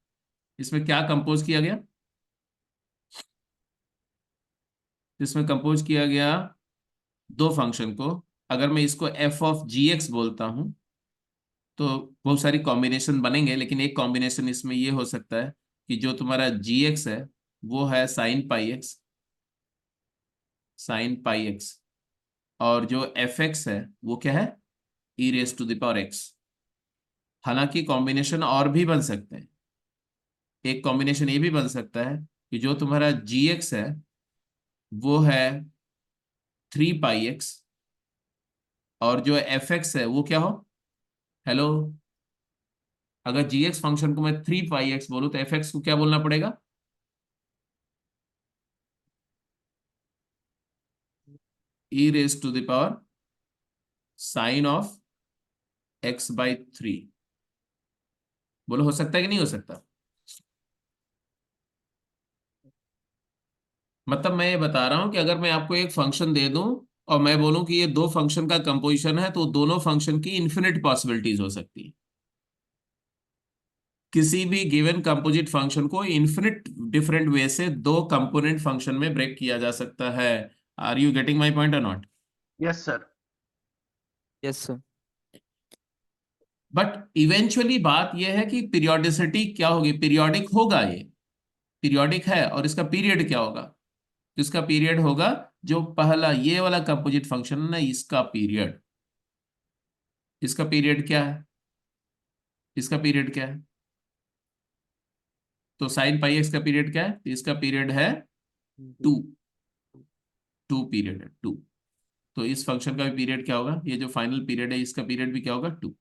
इसमें क्या कंपोज किया गया? इसमें कंपोज किया गया दो फंक्शन को। अगर मैं इसको f ऑफ gx बोलता हूं तो बहुत सारी कॉम्बिनेशन बनेंगे, लेकिन एक कॉम्बिनेशन इसमें ये हो सकता है कि जो तुम्हारा gx है वो है sine pi x, sine pi x, और जो fx है वो क्या है? e raise to the power x। हालांकि कॉम्बिनेशन और भी बन सकते हैं। एक कॉम्बिनेशन ये भी बन सकता है कि जो तुम्हारा gx है वो है 3 पाई एक्स, और जो fx है वो क्या हो? हेलो, अगर gx फंक्शन को मैं 3 पाई एक्स बोलूं तो fx को क्या बोलना पड़ेगा? e raise to the power sine of x/3। बोलो, हो सकता है कि नहीं हो सकता? मतलब मैं ये बता रहा हूं कि अगर मैं आपको एक फंक्शन दे दूं और मैं बोलूं कि ये दो फंक्शन का कंपोजिशन है, तो दोनों फंक्शन की इन्फिनिट पॉसिबिलिटीज हो सकती है। किसी भी गिवन कंपोजिट फंक्शन को इन्फिनिट डिफरेंट वे से दो कंपोनेंट फंक्शन में ब्रेक किया जा सकता है। Are you getting my point और नॉट? Yes sir. Yes sir. But eventually बात यह है कि पीरियोडिसिटी क्या होगी? पीरियोडिक होगा, ये पीरियोडिक है, और इसका पीरियड क्या होगा? इसका पीरियड होगा जो पहला ये वाला कंपोजिट फंक्शन है ना, इसका पीरियड। इसका पीरियड क्या है? इसका पीरियड क्या है? तो साइन पाई एक्स का पीरियड क्या है? तो इसका पीरियड है 2। 2 पीरियड है, 2। तो इस फंक्शन का भी पीरियड क्या होगा? ये जो फाइनल पीरियड है इसका पीरियड भी क्या होगा? 2।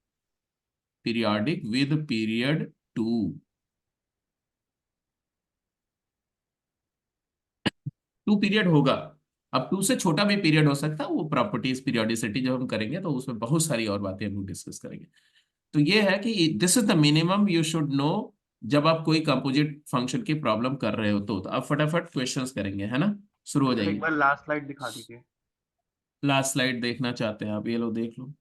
Periodic with period 2। 2 पीरियड होगा। अब 2 से छोटा भी पीरियड हो सकता है, वो प्रॉपर्टीज पीरियोडिसिटी जब हम करेंगे तो उसमें बहुत सारी और बातें हम लोग डिस्कस करेंगे। तो ये है कि this is the minimum you should know जब आप कोई कंपोजिट फंक्शन की प्रॉब्लम कर रहे हो। तो आप फटाफट क्वेश्चंस करेंगे, है ना? शुरू हो सर एक जाइए। बार लास्ट स्लाइड दिखा दीजिए। लास्ट स्लाइड देखना चाहते हैं आप? ये लो, देख लो।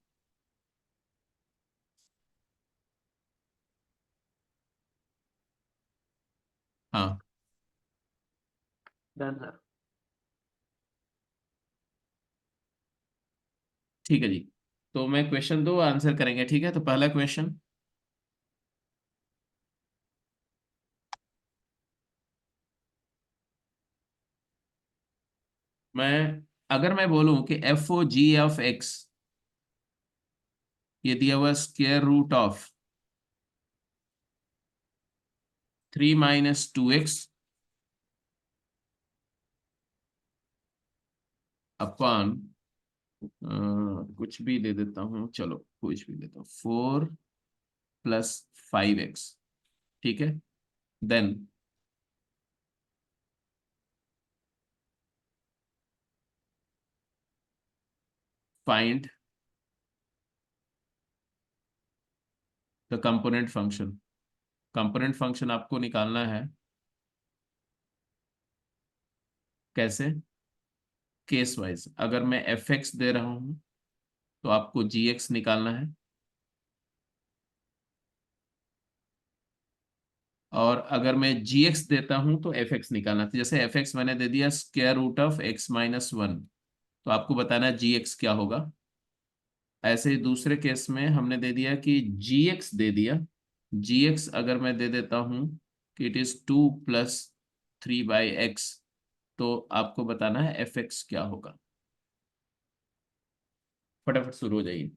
हाँ, डन सर। ठीक है जी। तो मैं क्वेश्चन दो आंसर करेंगे, ठीक है? तो पहला क्वेश्चन, अगर मैं बोलूं कि f o g of x ये दिया हुआ square root of 3 - 2x upon कुछ भी दे देता हूँ, चलो कुछ भी देता हूँ, 4 + 5x, ठीक है। Then find the component function. Component function आपको निकालना है कैसे, केस वाइज। अगर मैं fx दे रहा हूं तो आपको gx निकालना है, और अगर मैं gx देता हूं तो fx निकालना है। जैसे fx मैंने दे दिया √(x−1), तो आपको बताना है gx क्या होगा। ऐसे ही दूसरे केस में हमने दे दिया कि gx दे दिया, gx अगर मैं दे देता हूं कि इट इज 2 + 3/x, तो आपको बताना है fx क्या होगा। फटाफट शुरू हो जाइए।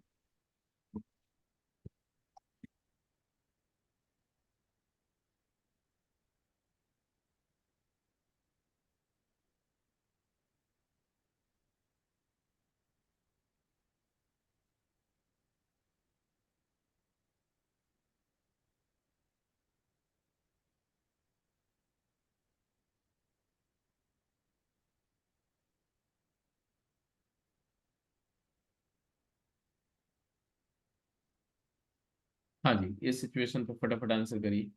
हाँ जी, इस सिचुएशन पर फटाफट आंसर करिए।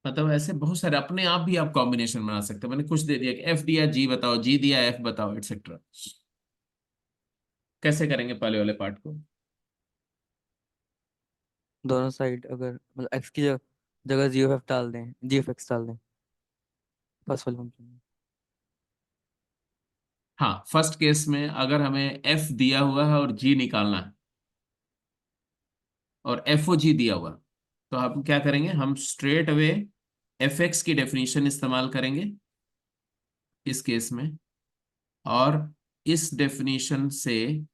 मतलब ऐसे बहुत सारे अपने आप भी आप कॉम्बिनेशन बना सकते हैं। मैंने कुछ दे दिया कि एफ दिया, जी बताओ, जी दिया, एफ बताओ, एटसेट्रा। कैसे करेंगे पहले वाले पार्ट को? दोनों साइड अगर मतलब x की जगह जगह जी एफ एफ डाल दें, जी एफ एक्स डाल दें फर्स्ट वाले फंक्शन में। हाँ, फर्स्ट केस में अगर हमें एफ दिया हुआ है और जी निकालना है, और एफ ओ जी दिया हुआ, तो हम क्या करेंगे, हम स्ट्रेट अवे एफ एक्स की डेफिनेशन इस्तेमाल करेंगे इस केस में, और इस डेफिनेशन से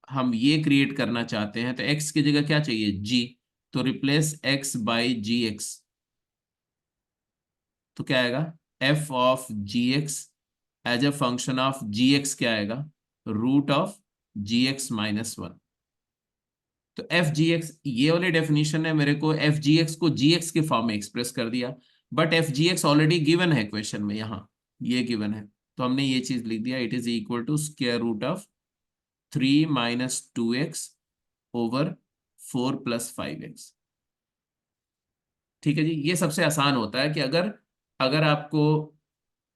हम ये क्रिएट करना चाहते हैं, तो एक्स की जगह क्या चाहिए, जी, तो replace x by g x. तो क्या आएगा, f of g x as a function of g x क्या आएगा, √(g(x−1)। तो एफ जी एक्स, ये वाली डेफिनेशन है, मेरे को एफ जी एक्स को जी एक्स के फॉर्म में एक्सप्रेस कर दिया, but F g x already given है क्वेश्चन में, यहाँ ये गिवन है, तो हमने ये चीज लिख दिया, it is equal to √3 - 2x/4 + 5x। ठीक है जी, ये सबसे आसान होता है कि अगर अगर आपको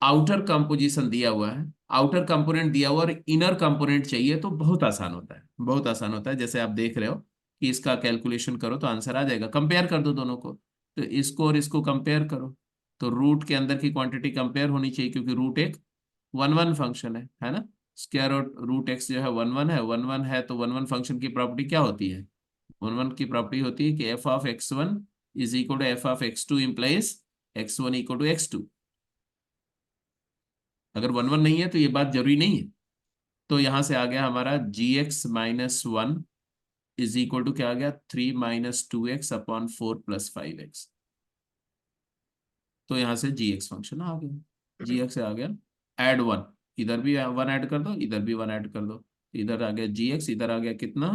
आउटर कंपोजिशन दिया हुआ है, आउटर कंपोनेंट दिया हुआ और इनर कंपोनेंट चाहिए, तो बहुत आसान होता है, बहुत आसान होता है। जैसे आप देख रहे हो कि इसका कैलकुलेशन करो तो आंसर आ जाएगा, कंपेयर कर दो दोनों को, तो इसको और इसको कंपेयर करो, तो रूट के अंदर की क्वांटिटी कंपेयर होनी चाहिए, क्योंकि रूट एक 1 1 फंक्शन है ना। स्क्वायर रूट एक्स जो है 1 1 है, 1 1 है, तो 1 1 फंक्शन की प्रॉपर्टी क्या होती है, 1 1 की प्रॉपर्टी होती है कि f(x1)=f(x2) इम्प्लाइज x1=x2। अगर 1 1 नहीं है तो ये बात जरूरी नहीं है। तो यहां से आ गया हमारा gx-1 क्या आ गया, 3 - 2x/4 + 5x। तो यहां से gx फंक्शन आ गया, gx से आ गया ऐड 1, इधर भी 1 ऐड कर दो, इधर भी 1 ऐड कर दो, इधर आ गया gx, इधर आ गया कितना,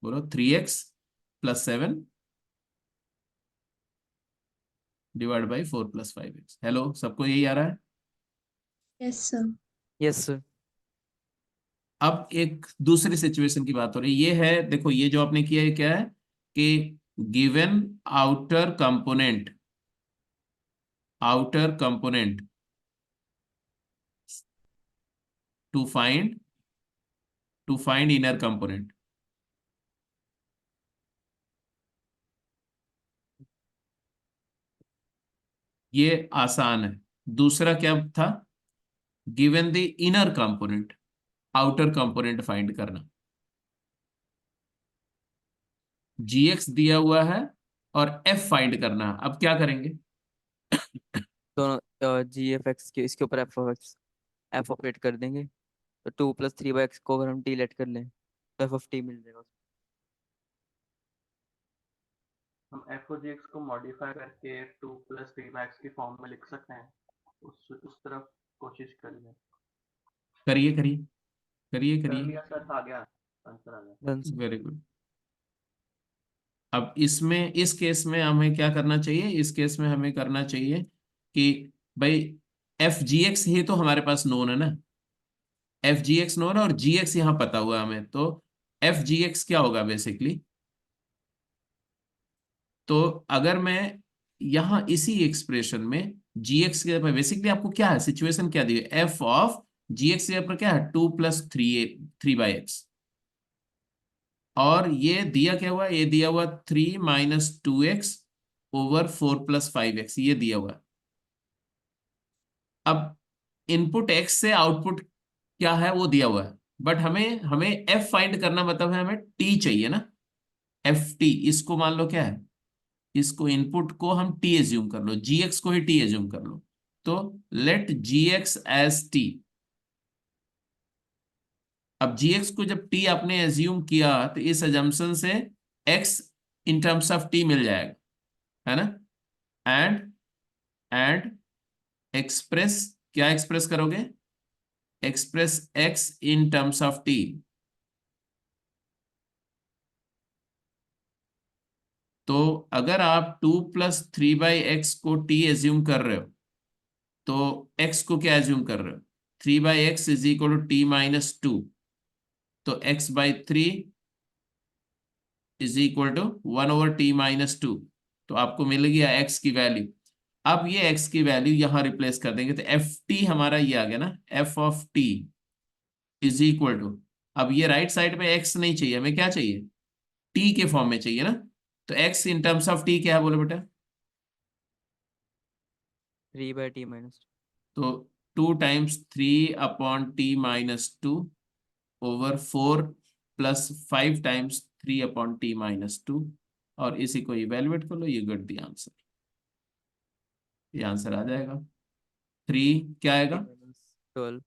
बोलो, 3x + 7 divide by 4 + 5x। Hello, सबको यही आ रहा है? Yes sir. Yes sir. अब एक दूसरी सिचुएशन की बात हो रही है, ये है, देखो ये जो आपने किया है क्या है कि given outer component to find inner component. ये आसान है। दूसरा क्या था, given the inner component, outer component find करना। जी एक्स दिया हुआ है और एफ फाइंड करना है। अब क्या करेंगे? दोनों जी एफ एक्स के इसके ऊपर एफ ऑफ एट कर देंगे। तो 2 + 3/x को अगर हम टी लेट कर लें तो एफ ऑफ टी मिल जाएगा। हम एफ ओ जी एक्स को मॉडिफाई करके 2 + 3 की फॉर्म में लिख सकते हैं। उस तरफ कोशिश करिए। करिए करिए करिए कर करिए। लिया सर, आ गया, आंसर आ गया। Done sir. Very good. अब इसमें इस केस में हमें क्या करना चाहिए? इस केस में हमें करना चाहिए कि भाई एफ जी एक्स ही तो हमारे पास नोन है ना। एफ जी एक्स नोन है और जी एक्स यहाँ पता हुआ है हमें, तो एफ जी एक्स क्या होगा बेसिकली? तो अगर मैं यहाँ इसी एक्सप्रेशन में जी एक्स के बेसिकली आपको क्या है, सिचुएशन क्या दी है? एफ ऑफ जी एक्स पर क्या है? 2 + 3 3/x। और ये दिया क्या हुआ? ये दिया हुआ 3 - 2x/4 + 5x, ये दिया हुआ। अब इनपुट x से आउटपुट क्या है वो दिया हुआ है, बट हमें हमें f फाइंड करना, मतलब है हमें t चाहिए ना। एफ टी, इसको मान लो क्या है, इसको इनपुट को हम t एज्यूम कर लो, gx को ही t एज्यूम कर लो। तो लेट gx एज t। अब gx को जब t आपने एज्यूम किया तो इस एजम्पशन से x in terms of t मिल जाएगा, है ना। एंड एंड एक्सप्रेस, क्या एक्सप्रेस करोगे? Express x in terms of t। तो अगर आप 2 + 3/x को t एज्यूम कर रहे हो, तो x को क्या एज्यूम कर रहे हो? 3/x = t - 2। तो x/3 = 1/t - 2। तो आपको मिल गया x की वैल्यू। अब ये x की वैल्यू यहां रिप्लेस कर देंगे, तो एफ टी हमारा ये आ गया ना, एफ ऑफ टी = अब ये राइट साइड में x नहीं चाहिए, हमें क्या चाहिए? t के फॉर्म में चाहिए ना। तो x in terms of t क्या है बोलो बेटा? 3/t - 2। तो 2 × t - 2/4 + 5 × 3/t - 2। और इसी को इवेलुएट कर लो, ये गेट द आंसर। ये आंसर आ जाएगा। 3 क्या आएगा? 3 - 12।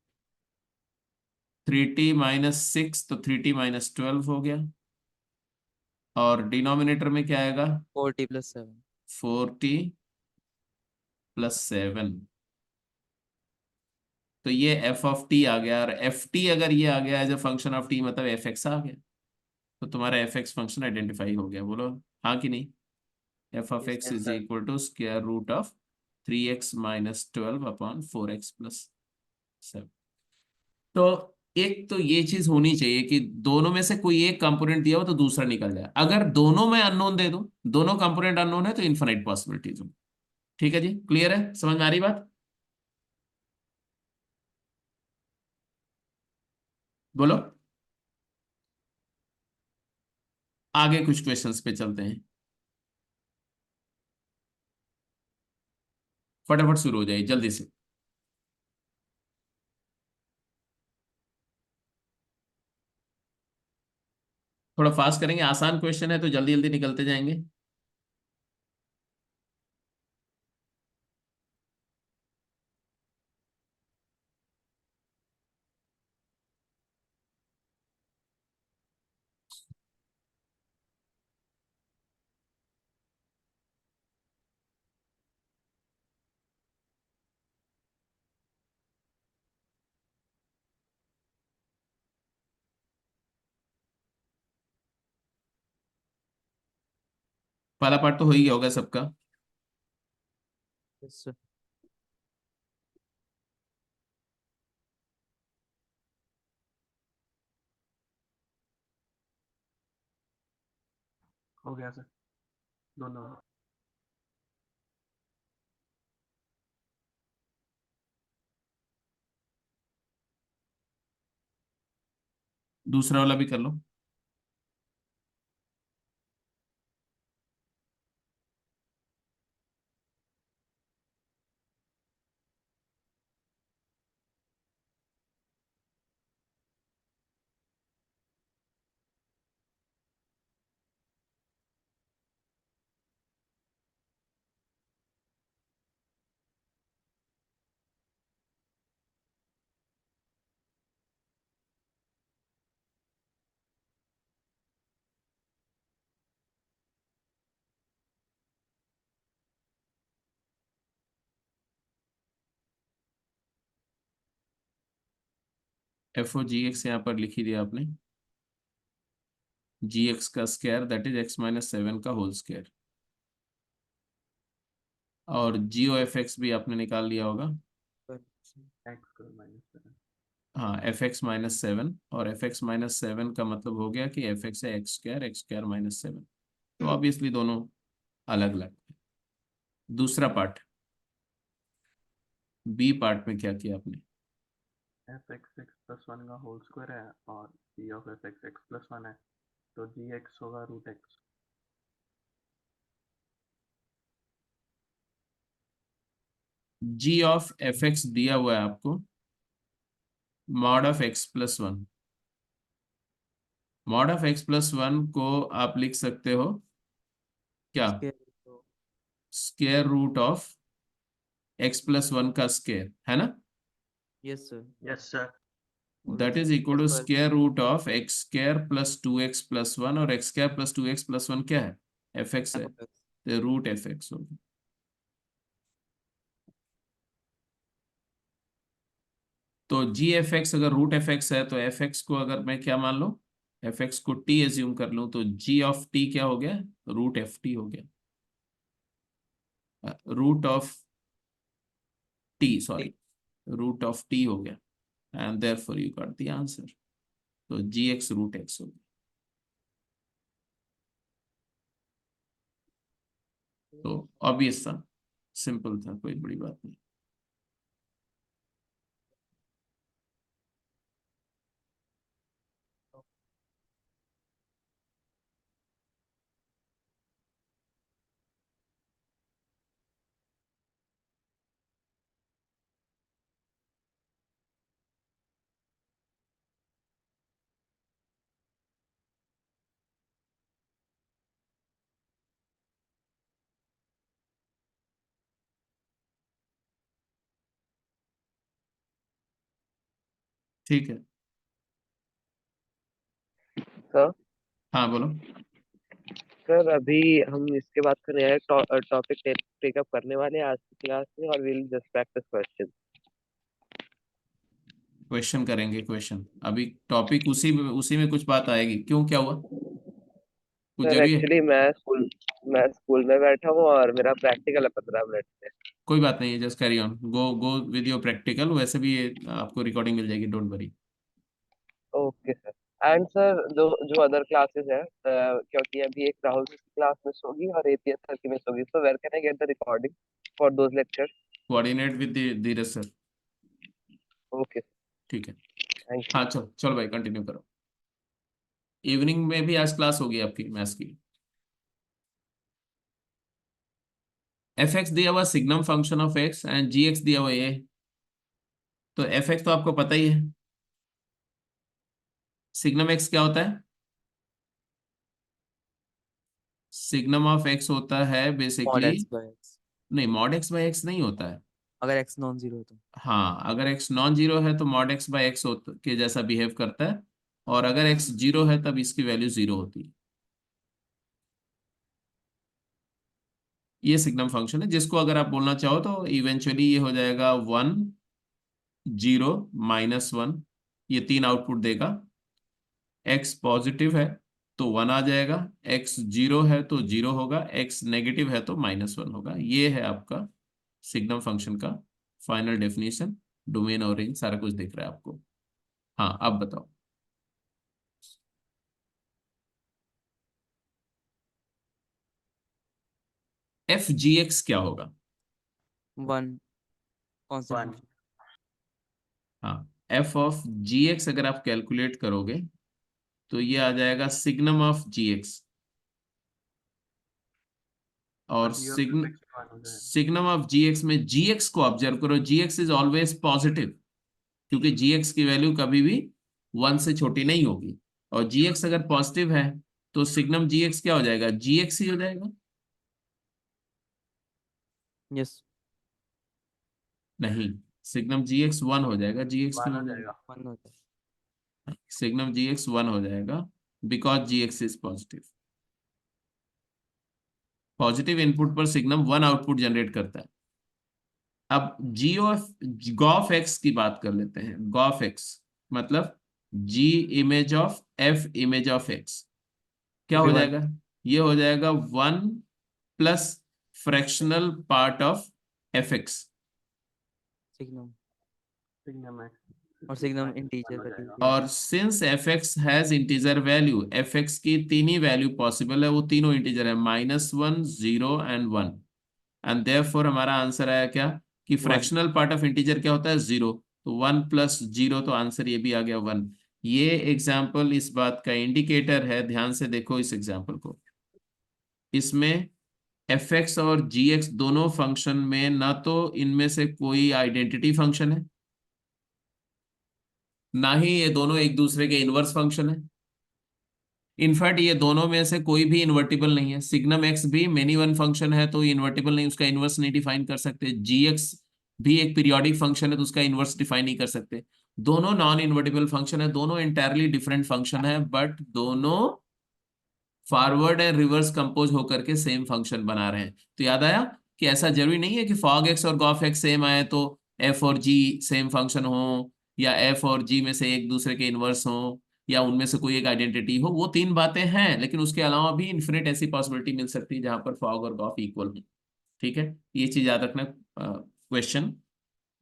3t - 6, तो 3t - 12 हो गया। और डिनोमिनेटर में क्या आएगा? 4t + 7। 4t + 7। तो ये एफ ऑफ टी आ गया, और एफ टी अगर ये आ गया as a function of t, मतलब एफ एक्स आ गया। तो तुम्हारा एफ एक्स फंक्शन आइडेंटिफाई हो गया, बोलो हाँ कि नहीं? F of yes x sir. Yes is sir. Equal to square root of 3x - 12/4x + 7। तो एक तो ये चीज होनी चाहिए कि दोनों में से कोई एक कंपोनेंट दिया हो तो दूसरा निकल जाए। अगर दोनों में अननोन दे दूं, दोनों कंपोनेंट अननोन है, तो इनफाइनाइट पॉसिबिलिटीज हो। ठीक है जी, क्लियर है? समझ में आ रही बात? बोलो। आगे कुछ क्वेश्चंस पे चलते हैं, फटाफट शुरू हो जाए जल्दी से। थोड़ा फास्ट करेंगे, आसान क्वेश्चन है तो जल्दी जल्दी निकलते जाएंगे। पहला पार्ट तो हो ही गया होगा सबका। Yes sir. हो गया सर, दोनों। दूसरा वाला भी कर लो। एफ ओ जी एक्स यहाँ पर लिख ही दिया आपने, जी एक्स का square that is x minus 7 का होल स्क्वायर, और जी ओ एफ एक्स भी आपने निकाल लिया होगा। एक्स को -7। हाँ, एफ एक्स माइनस 7, और एफ एक्स माइनस 7 का मतलब हो गया कि एफ एक्स है एक्स स्क्वायर माइनस 7, तो ऑब्वियसली दोनों अलग अलग। दूसरा पार्ट, बी पार्ट में क्या किया आपने? एफ एक्स एक्स प्लस 1 का होल स्क्वायर है और g of f x x plus 1 है, तो जी एक्स होगा root x. G of f x दिया हुआ है आपको, mod of x plus 1। Mod of x plus 1 को आप लिख सकते हो क्या? Square root of x plus 1 का स्क्वायर, है ना? Yes sir. Yes sir. That is equal to Square. Square root of x square plus 2x plus 1, और x square plus 2x plus 1 क्या है? एफ एक्स है, f(x). तो root F x होगा। तो जी एफ एक्स अगर रूट एफ एक्स है, तो एफ एक्स को अगर मैं क्या मान लूं, एफ एक्स को टी एज्यूम कर लूं, तो जी ऑफ टी क्या हो गया? रूट एफ टी हो गया, root of t, sorry, root of t हो गया, and therefore you got the answer. तो जी एक्स रूट एक्स हो गया। तो ऑब्वियस था, सिंपल था, कोई बड़ी बात नहीं। ठीक है, सर हाँ बोलो। सर अभी हम इसके बात कर रहे हैं, टॉपिक टेकअप करने वाले हैं आज की क्लास में, और will just practice question. Question करेंगे, क्वेश्चन अभी टॉपिक उसी में कुछ बात आएगी, क्यों, क्या हुआ, कुछ सर जरूरी है? एक्चुअली मैं स्कूल में बैठा हूँ और मेरा प्रैक्टिकल है 15 मिनट में। कोई बात नहीं है, just carry on, go go with your practical, वैसे भी ये आपको रिकॉर्डिंग मिल जाएगी, don't worry. Okay sir. And sir जो जो अदर क्लासेस है, क्योंकि अभी एक राहुल सर की क्लास मिस होगी और एपीएस सर की मिस होगी, so where can I get the recording for those lecture? Coordinate with Dheeraj sir. Okay, ठीक है, थैंक यू। हाँ चलो चलो भाई, कंटिन्यू करो। इवनिंग में भी आज क्लास होगी आपकी मैथ्स की। एफ एक्स दिया हुआ signum function of x, and g x दिया हुआ ये, तो एफ एक्स तो आपको पता ही है, सिग्नम एक्स क्या होता है? सिग्नम ऑफ एक्स होता है Mod basically, x by x। नहीं, मॉड एक्स बाय एक्स नहीं होता है। अगर x नॉन जीरो तो। हाँ, अगर एक्स नॉन जीरो है तो मॉड एक्स बाय एक्स के जैसा बिहेव करता है, और अगर एक्स जीरो है तब इसकी वैल्यू जीरो होती है। ये सिग्नम फंक्शन है, जिसको अगर आप बोलना चाहो तो इवेंचुअली ये हो जाएगा 1 0 -1, ये तीन आउटपुट देगा। एक्स पॉजिटिव है तो 1 आ जाएगा, एक्स जीरो है तो जीरो होगा, एक्स नेगेटिव है तो -1 होगा। ये है आपका सिग्नम फंक्शन का फाइनल डेफिनेशन। डोमेन और रेंज सारा कुछ दिख रहा है आपको। हाँ, अब बताओ। एफ जी एक्स क्या होगा? 1 कांस्टेंट 1। फंक्शन। हाँ, एफ ऑफ जी एक्स अगर आप कैलकुलेट करोगे तो ये आ जाएगा सिग्नम ऑफ जी एक्स, और और जी ऑफ एफ एक्स 1 हो जाएगा। सिग्नम ऑफ जी एक्स में जी एक्स को ऑब्जर्व करो, जी एक्स इज ऑलवेज पॉजिटिव, क्योंकि जी एक्स की वैल्यू कभी भी 1 से छोटी नहीं होगी, और जी एक्स अगर पॉजिटिव है तो सिग्नम जी एक्स क्या हो जाएगा? जी एक्स ही हो जाएगा। यस। नहीं, सिग्नम जी एक्स 1 हो जाएगा, जी एक्स 1 क्यों हो हो जाएगा। जाएगा? 1 होता है। सिग्नम जी एक्स 1 हो जाएगा, because g x is positive. Positive input पर सिग्नम 1 आउटपुट जनरेट करता है। अब जी ऑफ गॉफ एक्स की बात कर लेते हैं, गॉफ एक्स। मतलब g image of F image of x क्या हो One. जाएगा? ये हो जाएगा 1 plus fractional part of f x. Signum signum x और सिग्नम माइनस इंटीजर 1 हो वैल्यू जाएगा। के। और since f x has integer value, f x की तीन ही वैल्यू पॉसिबल है, वो तीनों इंटीजर है, -1 0 एंड 1, एंड देयरफॉर हमारा आंसर आया क्या कि 1. फ्रैक्शनल पार्ट ऑफ इंटीजर क्या होता है? 0। तो 1 + 0, तो आंसर ये भी आ गया 1। ये एग्जाम्पल इस बात का इंडिकेटर है, ध्यान से देखो इस एग्जाम्पल को। इसमें एफ एक्स और जी एक्स दोनों फंक्शन में ना तो इनमें से कोई आइडेंटिटी फंक्शन है, ना ही ये दोनों एक दूसरे के इनवर्स फंक्शन है। इनफैक्ट ये दोनों में से कोई भी इन्वर्टिबल नहीं है। सिग्नम एक्स भी मेनी वन फंक्शन है तो इन्वर्टिबल नहीं, उसका इनवर्स नहीं डिफाइन कर सकते। जी एक्स भी एक पीरियोडिक फंक्शन है तो उसका इनवर्स डिफाइन नहीं कर सकते। दोनों नॉन इन्वर्टिबल फंक्शन है, दोनों इंटायरली डिफरेंट फंक्शन है, बट दोनों फॉरवर्ड एंड रिवर्स कंपोज होकर के सेम फंक्शन बना रहे हैं। तो याद आया कि ऐसा जरूरी नहीं है कि फॉग एक्स और गॉफ एक्स सेम आए तो एफ और जी सेम फंक्शन हो, या एफ और जी में से एक दूसरे के इनवर्स हो, या उनमें से कोई एक आइडेंटिटी हो। वो तीन बातें हैं, लेकिन उसके अलावा भी इन्फिनिट ऐसी पॉसिबिलिटी मिल सकती है जहां पर फॉग और गॉफ इक्वल हो। ठीक है, ये चीज याद रखना। क्वेश्चन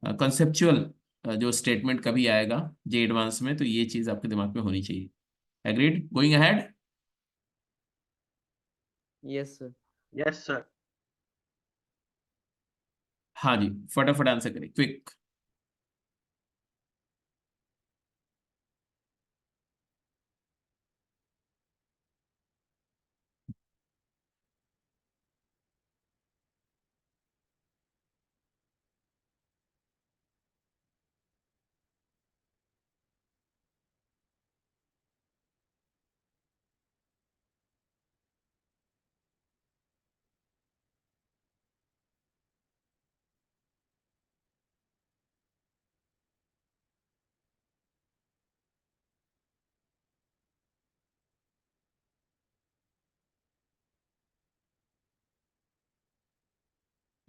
कंसेप्चुअल जो स्टेटमेंट कभी आएगा जे एडवांस में, तो ये चीज आपके दिमाग में होनी चाहिए। Agreed? Going ahead. Yes sir. Yes sir. हाँ जी, फटाफट आंसर करें, क्विक।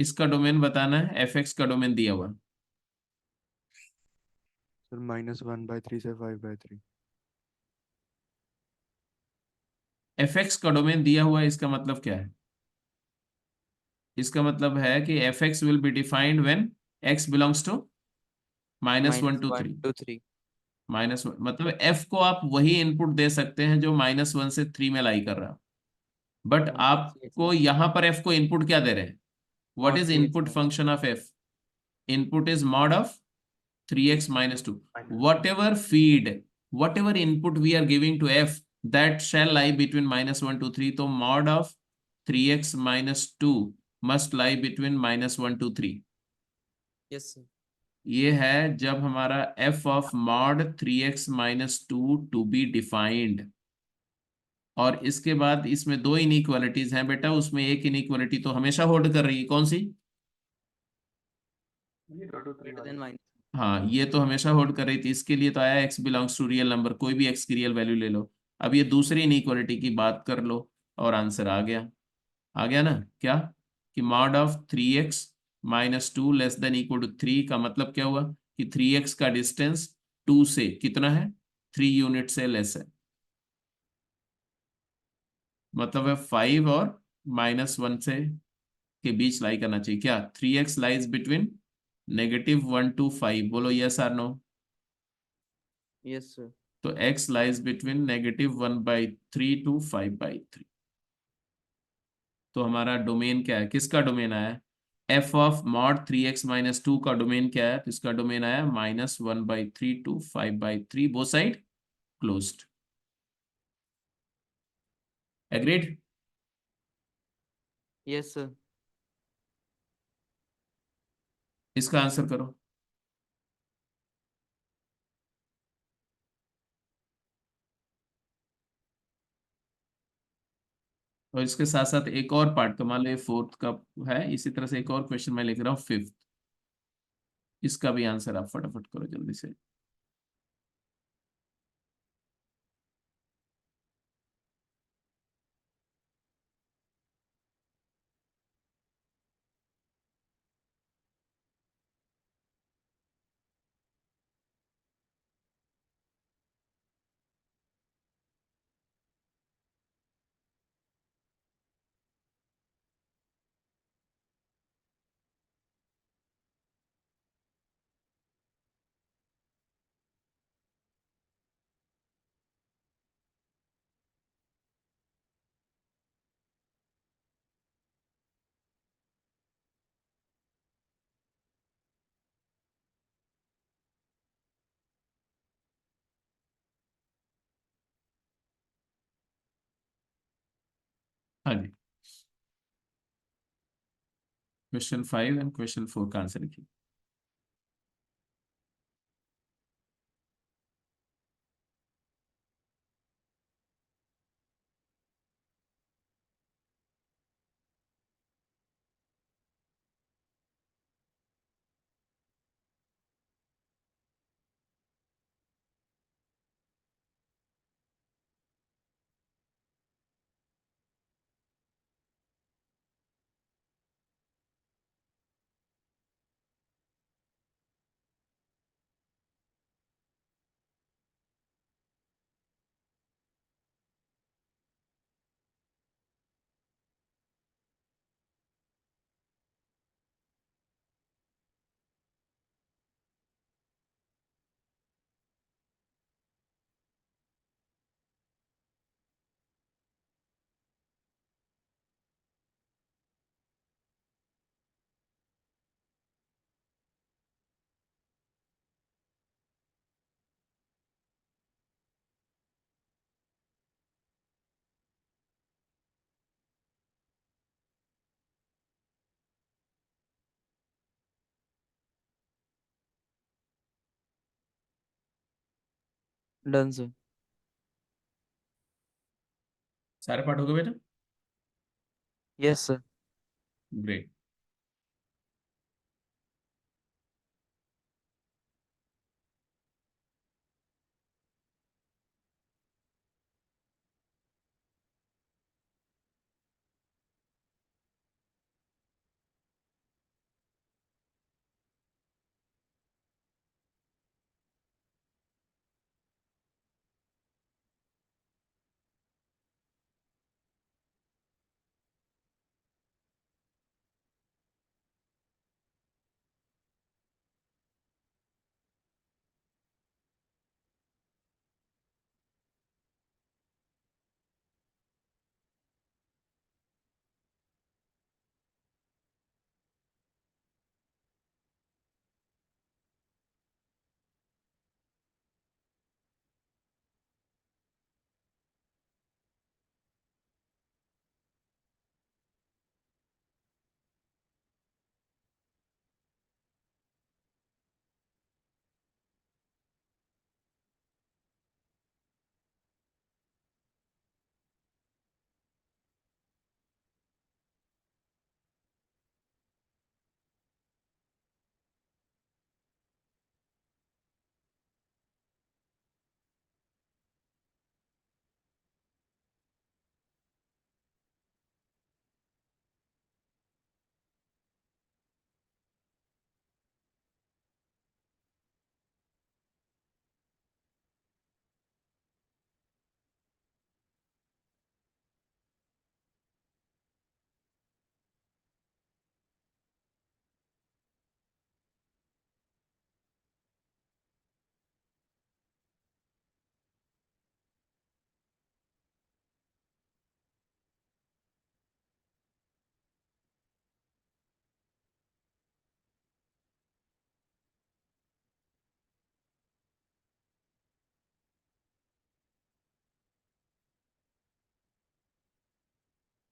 इसका डोमेन बताना है, एफ एक्स का डोमेन दिया हुआ। सर -1/3 से 5/3। एफ एक्स का डोमेन दिया हुआ है, इसका मतलब क्या है? इसका मतलब है कि f x will be defined when x belongs to -1 to -1 3। to 3. -1 मतलब एफ को आप वही इनपुट दे सकते हैं जो -1 से 3 में लाई कर रहा है, बट Mod 3x आपको यहाँ पर एफ को इनपुट क्या दे रहे हैं? What mod is 3x input function of F? Input is mod of 3x minus 2. Minus Whatever feed, whatever input we are giving to f, that shall lie between -1 to 3. तो mod of 3x minus 2 must lie between -1 to 3। Yes sir. ये है जब हमारा f of mod 3x minus 2 to be defined। और इसके बाद इसमें दो इनइक्वालिटीज हैं बेटा, उसमें एक इनइक्वालिटी तो हमेशा होल्ड कर रही है, कौन सी? 0 to 3 greater वाली। than minus. हाँ, ये तो हमेशा होल्ड कर रही थी, इसके लिए तो आया x belongs to real number, कोई भी एक्स की रियल वैल्यू ले लो। अब ये दूसरी इनइक्वालिटी की बात कर लो और आंसर आ गया। आ गया ना? क्या कि mod of 3x - 2 less than equal to 3 का मतलब क्या हुआ कि 3x का डिस्टेंस 2 से कितना है? 3 यूनिट से लेस है। मतलब है 5 और -1 से के बीच लाई करना चाहिए। क्या 3x लाइज बिटवीन -1 to 5? बोलो यस और नो। Yes sir. तो x लाइज बिटवीन -1/3 to 5/3। तो हमारा डोमेन क्या है? किसका डोमेन आया है? f ऑफ मॉड 3x - 2 का डोमेन क्या है? तो इसका डोमेन आया -1/3 to 5/3, both side closed. Agreed? Yes sir. इसका आंसर करो। और इसके साथ साथ एक और पार्ट का, मान लो ये फोर्थ का है, इसी तरह से एक और क्वेश्चन मैं लिख रहा हूँ, फिफ्थ। इसका भी आंसर आप फटाफट करो जल्दी से। हाँ जी, क्वेश्चन 5 एंड क्वेश्चन 4 का आंसर लिखिए। Done sir. सारे पार्ट हो गए बेटा? Yes sir. ग्रेट।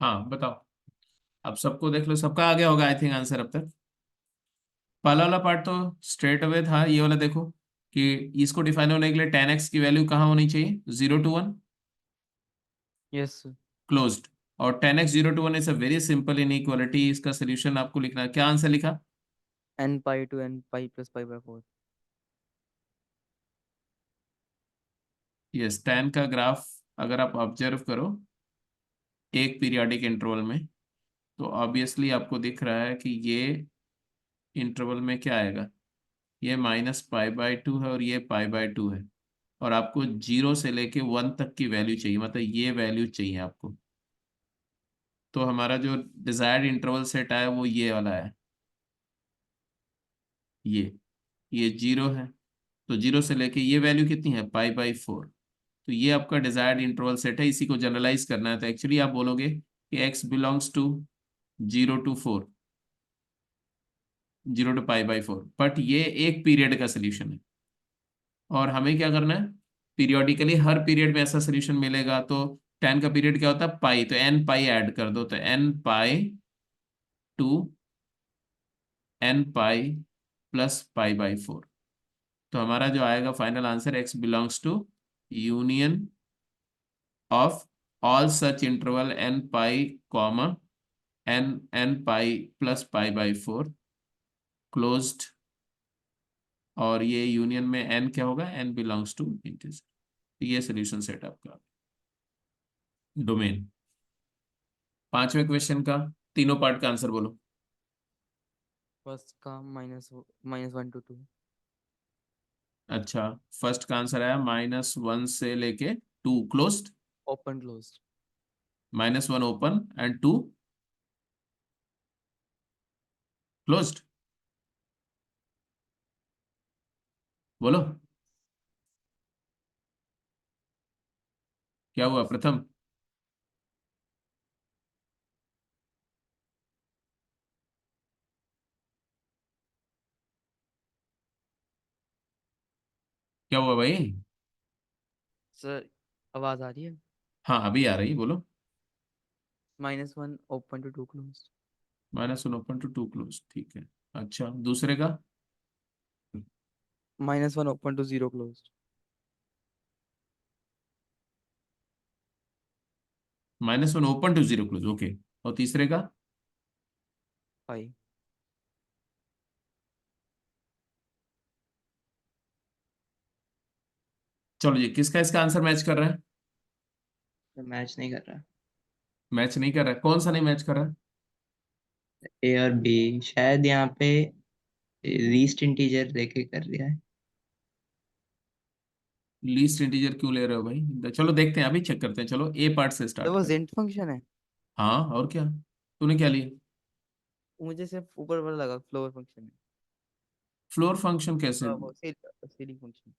हाँ बताओ, अब सबको देख लो, सबका आ गया होगा आई थिंक आंसर अब तक। पहला वाला पार्ट तो स्ट्रेट अवे था, ये वाला देखो कि इसको डिफाइन होने के लिए tan x की वैल्यू कहाँ होनी चाहिए, 0 to 1 यस सर। क्लोज्ड। और tan x 0 to 1 is a very simple inequality, इसका सोल्यूशन आपको लिखना है। क्या आंसर लिखा? n pi to n pi plus pi by 4। यस, tan का ग्राफ अगर आप ऑब्जर्व करो एक पीरियोडिक इंटरवल में, तो ऑब्वियसली आपको दिख रहा है कि ये इंटरवल में क्या आएगा, ये -π/2 है और ये π/2 है। और आपको 0 से लेके 1 तक की वैल्यू चाहिए, मतलब ये वैल्यू चाहिए आपको। तो हमारा जो डिजायर्ड इंटरवल सेट आया वो ये वाला है, ये 0 है। तो 0 से लेके ये वैल्यू कितनी है, π/4। तो ये आपका डिजायर्ड इंटरवल सेट है, इसी को जनरलाइज करना है। तो एक्चुअली आप बोलोगे कि x belongs to 0 to 4, 0 to π/4, but ये एक पीरियड का सोल्यूशन है। और हमें क्या करना है, पीरियोडिकली हर पीरियड में ऐसा सोल्यूशन मिलेगा तो 10 का पीरियड क्या होता है पाई, तो n पाई ऐड कर दो, तो n pi to n pi plus pi by 4। तो हमारा जो आएगा final answer x belongs to union of all such interval n pi comma n pi plus pi by 4 closed, और ये यूनियन में n क्या होगा, n बिलोंग्स टू इंटीजर। ये सोल्यूशन सेट आपका डोमेन। पांचवें क्वेश्चन का तीनों पार्ट का आंसर बोलो। फर्स्ट का -1 to 2। अच्छा, फर्स्ट का आंसर आया -1 से लेके 2 closed, open closed. -1 open and 2 closed. बोलो क्या हुआ प्रथम? क्या हुआ भाई? सर आवाज आ रही है? हाँ अभी आ रही, बोलो। -1 open to 2 closed. -1 open to 2 close, ठीक है। अच्छा दूसरे का? -1 open to 0 closed. -1 open to 0 close, okay. और तीसरे का? 5। चलो जी, किसका इसका आंसर मैच कर रहा है? मैच नहीं कर रहा। मैच नहीं कर रहा है, कौन सा नहीं मैच कर रहा है? ए और बी शायद यहाँ पे लीस्ट इंटीजर लेके कर दिया है। लीस्ट इंटीजर क्यों ले रहे हो भाई? चलो देखते हैं, अभी चेक करते हैं। चलो ए पार्ट से तो स्टार्ट वो करते जेंट फंक्शन है। हैं। हाँ और क्या, तूने क्या लिया? मुझे सिर्फ ऊपर वाला लगा फ्लोर फंक्शन है। फ्लोर फंक्शन कैसे? वो सीलिंग फंक्शन।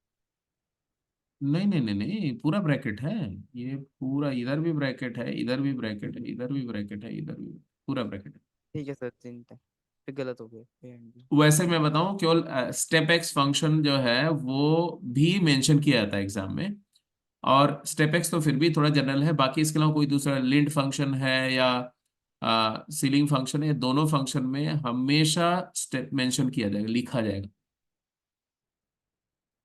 नहीं नहीं नहीं नहीं, पूरा ब्रैकेट है। ये पूरा, इधर भी ब्रैकेट है, इधर भी ब्रैकेट है, इधर भी ब्रैकेट है, इधर भी, पूरा ब्रैकेट है। ठीक है सर, जेंट है। फिर गलत हो गया ए एंड बी। वैसे मैं बताऊं, केवल स्टेप एक्स फंक्शन जो है वो भी मेंशन किया जाता है एग्जाम में, और स्टेप एक्स तो फिर भी थोड़ा जनरल है। बाकी इसके अलावा कोई दूसरा लिंट फंक्शन है या सीलिंग फंक्शन है, दोनों फंक्शन में हमेशा स्टेप मेंशन किया जाएगा, लिखा जाएगा।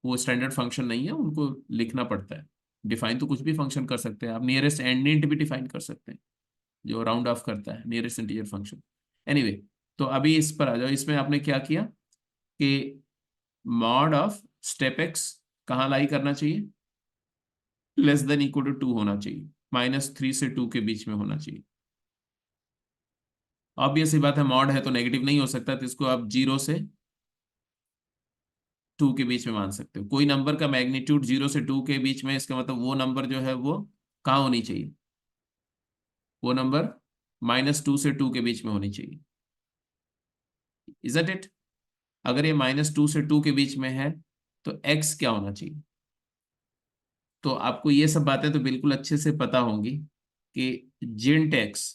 वो स्टैंडर्ड फंक्शन नहीं है, उनको लिखना पड़ता है। डिफाइन तो कुछ भी फंक्शन कर सकते हैं आप, नियरेस्ट एंड भी डिफाइन कर सकते हैं, जो राउंड ऑफ करता है, नियरेस्ट इंटीजर फंक्शन। एनीवे, तो अभी इस पर आ जाओ। इसमें आपने क्या किया कि मॉड ऑफ स्टेप एक्स कहाँ लाई करना चाहिए, लेस देन इक्वल टू 2 होना चाहिए, -3 से 2 के बीच में होना चाहिए। ऑब्वियस सी बात है, मॉड है तो नेगेटिव नहीं हो सकता, तो इसको आप 0 से 2 के बीच में मान सकते हो। कोई नंबर का मैग्नीट्यूड 0 से 2 के बीच में, इसका मतलब वो नंबर जो है वो कहाँ होनी चाहिए, वो नंबर -2 से 2 के बीच में होनी चाहिए। Isn't it? अगर ये -2 से 2 के बीच में है तो x क्या होना चाहिए? तो आपको ये सब बातें तो बिल्कुल अच्छे से पता होंगी कि जिंट x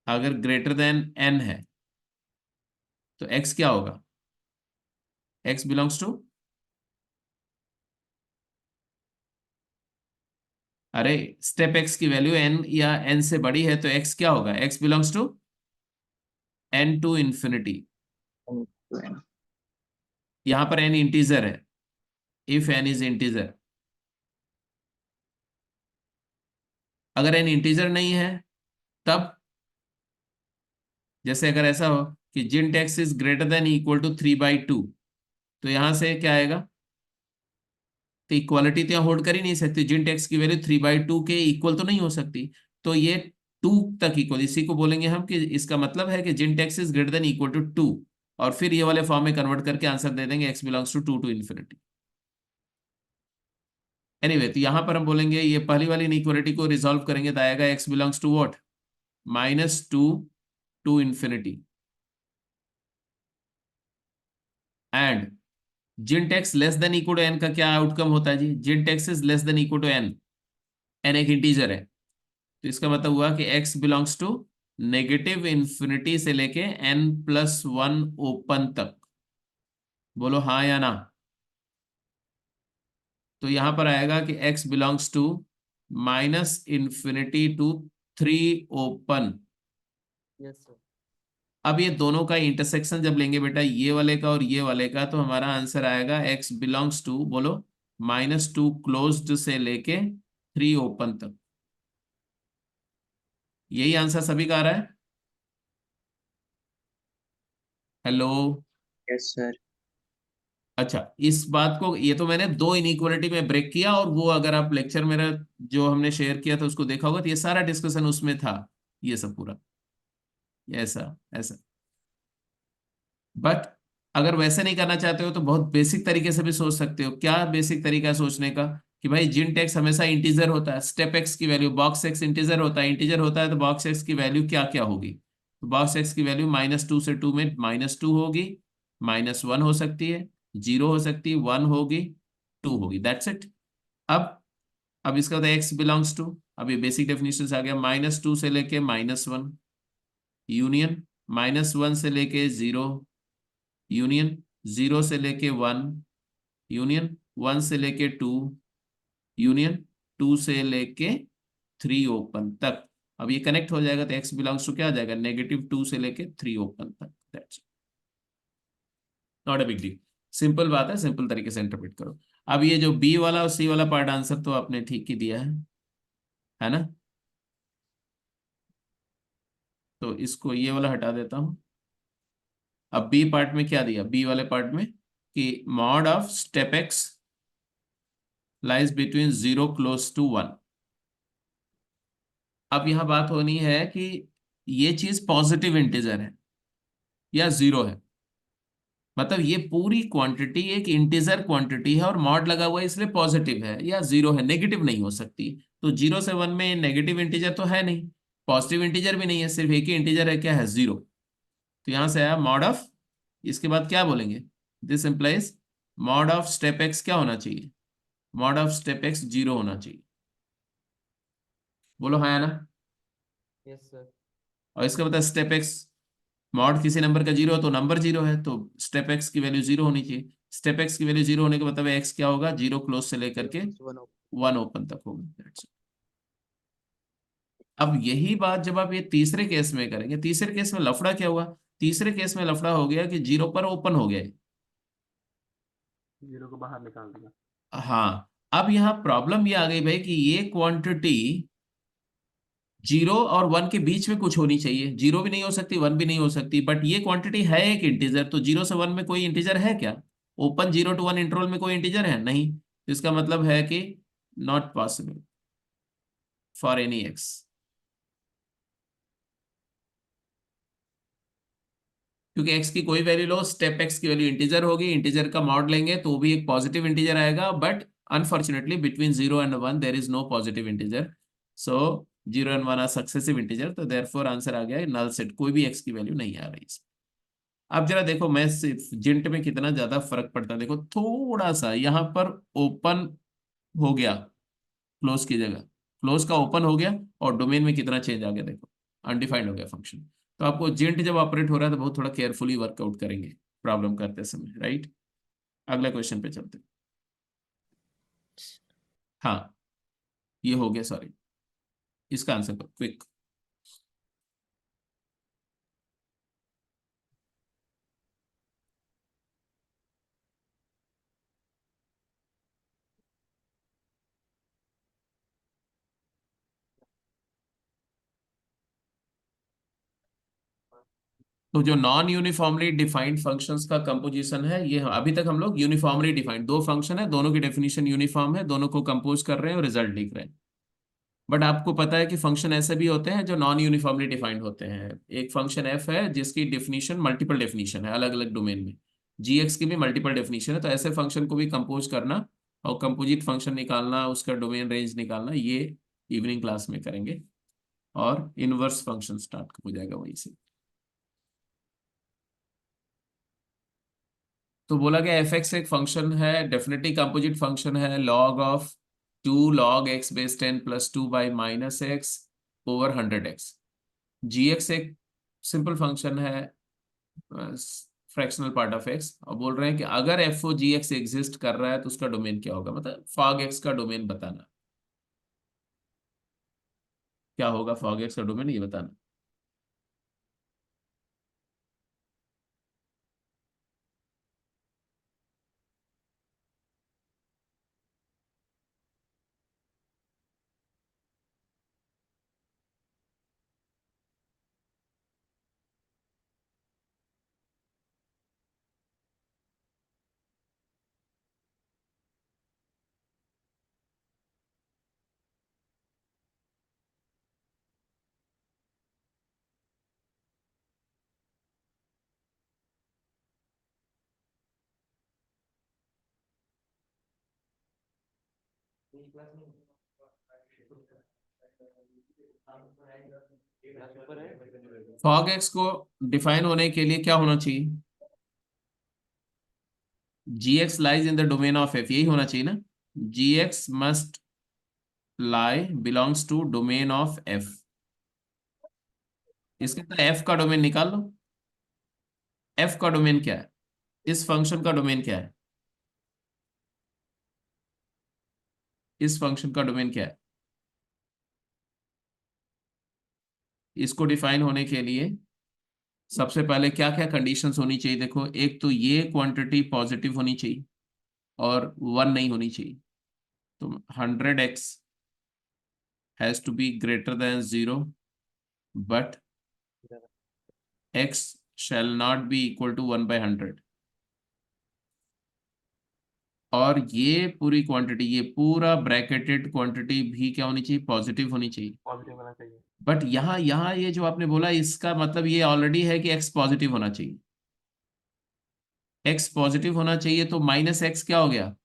अगर ग्रेटर देन n है तो x क्या होगा? x बिलोंग्स टू, अरे स्टेप x की वैल्यू n या n से बड़ी है तो x क्या होगा? x belongs to n to infinity. यहां पर n इंटीजर है, इफ n इज इंटीजर। अगर n इंटीजर नहीं है तब, जैसे अगर ऐसा हो कि जिंट x is greater than equal to 3/2, तो यहां से क्या आएगा? तो इक्वालिटी तो यहाँ होल्ड कर ही नहीं सकती, जिंट x की वैल्यू 3/2 के इक्वल तो नहीं हो सकती। तो ये 2 तक इक्वल, इसी को बोलेंगे हम कि इसका मतलब है कि जिंट x is greater than equal to 2, और फिर ये वाले फॉर्म में कन्वर्ट करके आंसर दे देंगे x belongs to 2 to infinity. Anyway, तो यहां पर हम बोलेंगे ये पहली वाली इनइक्वालिटी को रिजॉल्व करेंगे तो आएगा x belongs to what, -2 to infinity, and gint x less than equal to n का क्या आउटकम होता है जी? Gint x is less than equal to n, n एक इंटीजर है, तो इसका मतलब हुआ कि x belongs to negative infinity से लेके n+1 ओपन तक। बोलो हाँ या ना? तो यहां पर आएगा कि x belongs to minus infinity to 3 open. Yes sir. अब ये दोनों का इंटरसेक्शन जब लेंगे बेटा, ये वाले का और ये वाले का, तो हमारा आंसर आएगा x बिलोंग्स टू, बोलो, -2 क्लोज्ड से लेके 3 ओपन तक। यही आंसर सभी का आ रहा है? हेलो। Yes sir. अच्छा, इस बात को, ये तो मैंने दो इनइक्वालिटी में ब्रेक किया, और वो अगर आप लेक्चर मेरा जो हमने शेयर किया था उसको देखा होगा तो ये सारा डिस्कशन उसमें था, ये सब पूरा ऐसा ऐसा। बट अगर वैसे नहीं करना चाहते हो तो बहुत बेसिक तरीके से भी सोच सकते हो। क्या बेसिक तरीका है सोचने का? कि भाई जिंट एक्स हमेशा इंटीजर होता है, स्टेप एक्स की वैल्यू, बॉक्स एक्स इंटीजर होता है, इंटीजर होता है तो बॉक्स एक्स की वैल्यू क्या क्या होगी? तो बॉक्स एक्स की वैल्यू -2 से 2 में -2 होगी, -1 हो सकती है, 0 हो सकती है, 1 होगी, 2 होगी, दैट्स इट। अब इसका होता है एक्स बिलोंग्स टू, अब ये बेसिक डेफिनेशन से आ गया, -2 से लेके -1 यूनियन, -1 से लेके 0 यूनियन, 0 से लेके 1 यूनियन, 1 से लेके 2 यूनियन, 2 से लेके 3 ओपन तक। अब ये कनेक्ट हो जाएगा तो x बिलोंग्स टू क्या आ जाएगा? -2 से लेके 3 ओपन तक। That's not a big deal, simple बात है, सिंपल तरीके से इंटरप्रेट करो। अब ये जो बी वाला और सी वाला पार्ट आंसर तो आपने ठीक ही दिया है ना? तो इसको ये वाला हटा देता हूं। अब बी पार्ट में क्या दिया? बी वाले पार्ट में कि mod of step x lies between 0 close to 1। अब यहां बात होनी है कि ये चीज पॉजिटिव इंटीजर है या 0 है। मतलब ये पूरी क्वांटिटी एक इंटीजर क्वांटिटी है और मॉड लगा हुआ है इसलिए पॉजिटिव है, या 0 है, नेगेटिव नहीं हो सकती। तो 0 से 1 में नेगेटिव इंटीजर तो है नहीं, पॉजिटिव इंटीजर भी नहीं है, सिर्फ एक ही इंटीजर है, क्या है? 0। तो यहां से आया मॉड ऑफ, इसके बाद क्या बोलेंगे? This implies mod of step x क्या होना चाहिए? मॉड ऑफ स्टेप एक्स 0 होना चाहिए। बोलो हाँ या ना? Yes sir. और इसका मतलब स्टेप एक्स, मॉड किसी नंबर का 0 है तो नंबर 0 है, तो स्टेप एक्स की वैल्यू 0 होनी चाहिए। स्टेप एक्स की वैल्यू 0 होने का मतलब एक्स क्या होगा? 0 क्लोज से लेकर के 1 ओपन तक होगा। That's it. अब यही बात जब आप ये तीसरे केस में करेंगे, तीसरे केस में लफड़ा क्या हुआ? तीसरे केस में लफड़ा हो गया कि 0 पर ओपन हो गया। 0 को बाहर निकाल दिया। हाँ, अब यहाँ प्रॉब्लम ये आ गई भाई कि ये क्वांटिटी 0 और 1 के बीच में कुछ होनी चाहिए। 0 भी नहीं हो सकती, 1 भी नहीं हो सकती, बट ये क्वांटिटी है एक इंटीजर, तो 0 से 1 में कोई इंटीजर है क्या? ओपन 0 to 1 इंटरवल में कोई इंटीजर है नहीं, तो इसका मतलब है कि not possible for any x. क्योंकि एक्स की कोई वैल्यू लो, स्टेप एक्स की वैल्यू इंटीजर होगी, इंटीजर का मॉड लेंगे तो भी एक पॉजिटिव इंटीजर आएगा, but unfortunately between 0 and 1 there is no positive integer, so 0 and 1 are successive integer, तो देयरफॉर आंसर आ गया नल सेट, कोई भी एक्स की वैल्यू नहीं आ रही इसमें। अब जरा देखो मैं सिर्फ जिंट में कितना ज्यादा फर्क पड़ता है, देखो थोड़ा सा यहाँ पर ओपन हो गया, क्लोज की जगह क्लोज का ओपन हो गया, और डोमेन में कितना चेंज आ गया, देखो अनडिफाइंड हो गया फंक्शन। तो आपको जिंट जब ऑपरेट हो रहा है तो बहुत थोड़ा केयरफुली वर्कआउट करेंगे प्रॉब्लम करते समय, राइट? अगला क्वेश्चन पे चलते हैं। हाँ, ये हो गया, सॉरी, इसका आंसर करो क्विक। तो जो नॉन यूनिफॉर्मली डिफाइंड फंक्शंस का कंपोजिशन है, ये अभी तक हम लोग यूनिफॉर्मली डिफाइंड, दो फंक्शन है, दोनों की डेफिनेशन यूनिफॉर्म है, दोनों को कंपोज कर रहे हैं और रिजल्ट लिख रहे हैं। बट आपको पता है कि फंक्शन ऐसे भी होते हैं जो नॉन यूनिफॉर्मली डिफाइंड होते हैं। एक फंक्शन एफ है जिसकी डेफिनेशन मल्टीपल डेफिनेशन है अलग अलग डोमेन में, जी एक्स की भी मल्टीपल डेफिनेशन है, तो ऐसे फंक्शन को भी कंपोज करना और कंपोजिट फंक्शन निकालना, उसका डोमेन रेंज निकालना, ये इवनिंग क्लास में करेंगे। और इनवर्स फंक्शन स्टार्ट हो जाएगा वहीं से। तो बोला गया एफ एक्स एक फंक्शन है, डेफिनेटली कंपोजिट फंक्शन है, log of 2 log x base 10 + 2 by -x over 100x। G x एक सिंपल फंक्शन है, फ्रैक्शनल पार्ट ऑफ एक्स, और बोल रहे हैं कि अगर f o g x exist कर रहा है तो उसका डोमेन क्या होगा, मतलब फॉग एक्स का डोमेन बताना। क्या होगा फॉग एक्स का डोमेन, ये बताना। फॉग एक्स को डिफाइन होने के लिए क्या होना चाहिए? G x lies in the domain of f, यही होना चाहिए ना। G x must lie belongs to domain of f. इसके अंदर एफ का डोमेन निकाल लो। एफ का डोमेन क्या है? इस फंक्शन का डोमेन क्या है? इस फंक्शन का डोमेन क्या है? इसको डिफाइन होने के लिए सबसे पहले क्या क्या कंडीशंस होनी चाहिए? देखो, एक तो ये क्वांटिटी पॉजिटिव होनी चाहिए और 1 नहीं होनी चाहिए। तो 100x has to be greater than 0, but x shall not be equal to 1/100। और ये पूरी क्वांटिटी, ये पूरा ब्रैकेटेड क्वांटिटी भी क्या होनी चाहिए? पॉजिटिव होनी चाहिए। पॉजिटिव होना चाहिए। बट यहाँ यहाँ ये जो आपने बोला, इसका मतलब ये ऑलरेडी है कि x पॉजिटिव होना चाहिए। x पॉजिटिव होना चाहिए, तो माइनस एक्स क्या हो गया?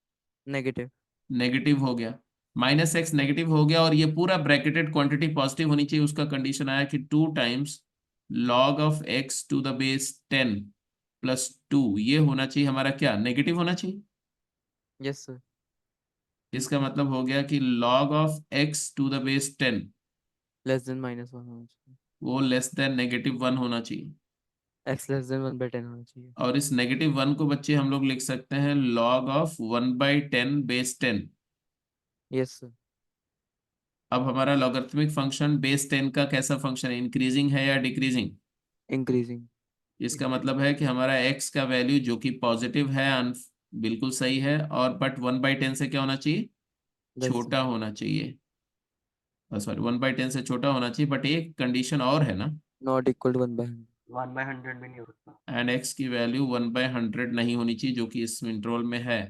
नेगेटिव। नेगेटिव हो गया। माइनस एक्स नेगेटिव हो गया, और ये पूरा ब्रैकेटेड क्वांटिटी पॉजिटिव होनी चाहिए। उसका कंडीशन आया कि 2 times log of x to the base 10 plus 2, ये होना चाहिए हमारा क्या? नेगेटिव होना चाहिए। Yes sir. इसका मतलब हो गया कि log of x to the base 10 less than -1 होना चाहिए। वो लेस देन -1 होना चाहिए। x लेस देन 1/10 होना चाहिए। और इस -1 को बच्चे हम लोग लिख सकते हैं log of 1/10 base 10। Yes sir. अब हमारा लॉगरिथमिक फंक्शन बेस 10 का कैसा फंक्शन है? इंक्रीजिंग है या डिक्रीजिंग? इंक्रीजिंग। इसका मतलब है कि हमारा x का वैल्यू जो कि पॉजिटिव है, बिल्कुल सही है, और बट 1/10 से क्या होना चाहिए? छोटा होना चाहिए। सॉरी, 1/10 से छोटा होना चाहिए, बट एक कंडीशन और है ना। Not equal to 1/100। 1/100 भी नहीं हो सकता। एंड x की वैल्यू 1/100 नहीं होनी चाहिए, जो कि इस इंटरवल में है।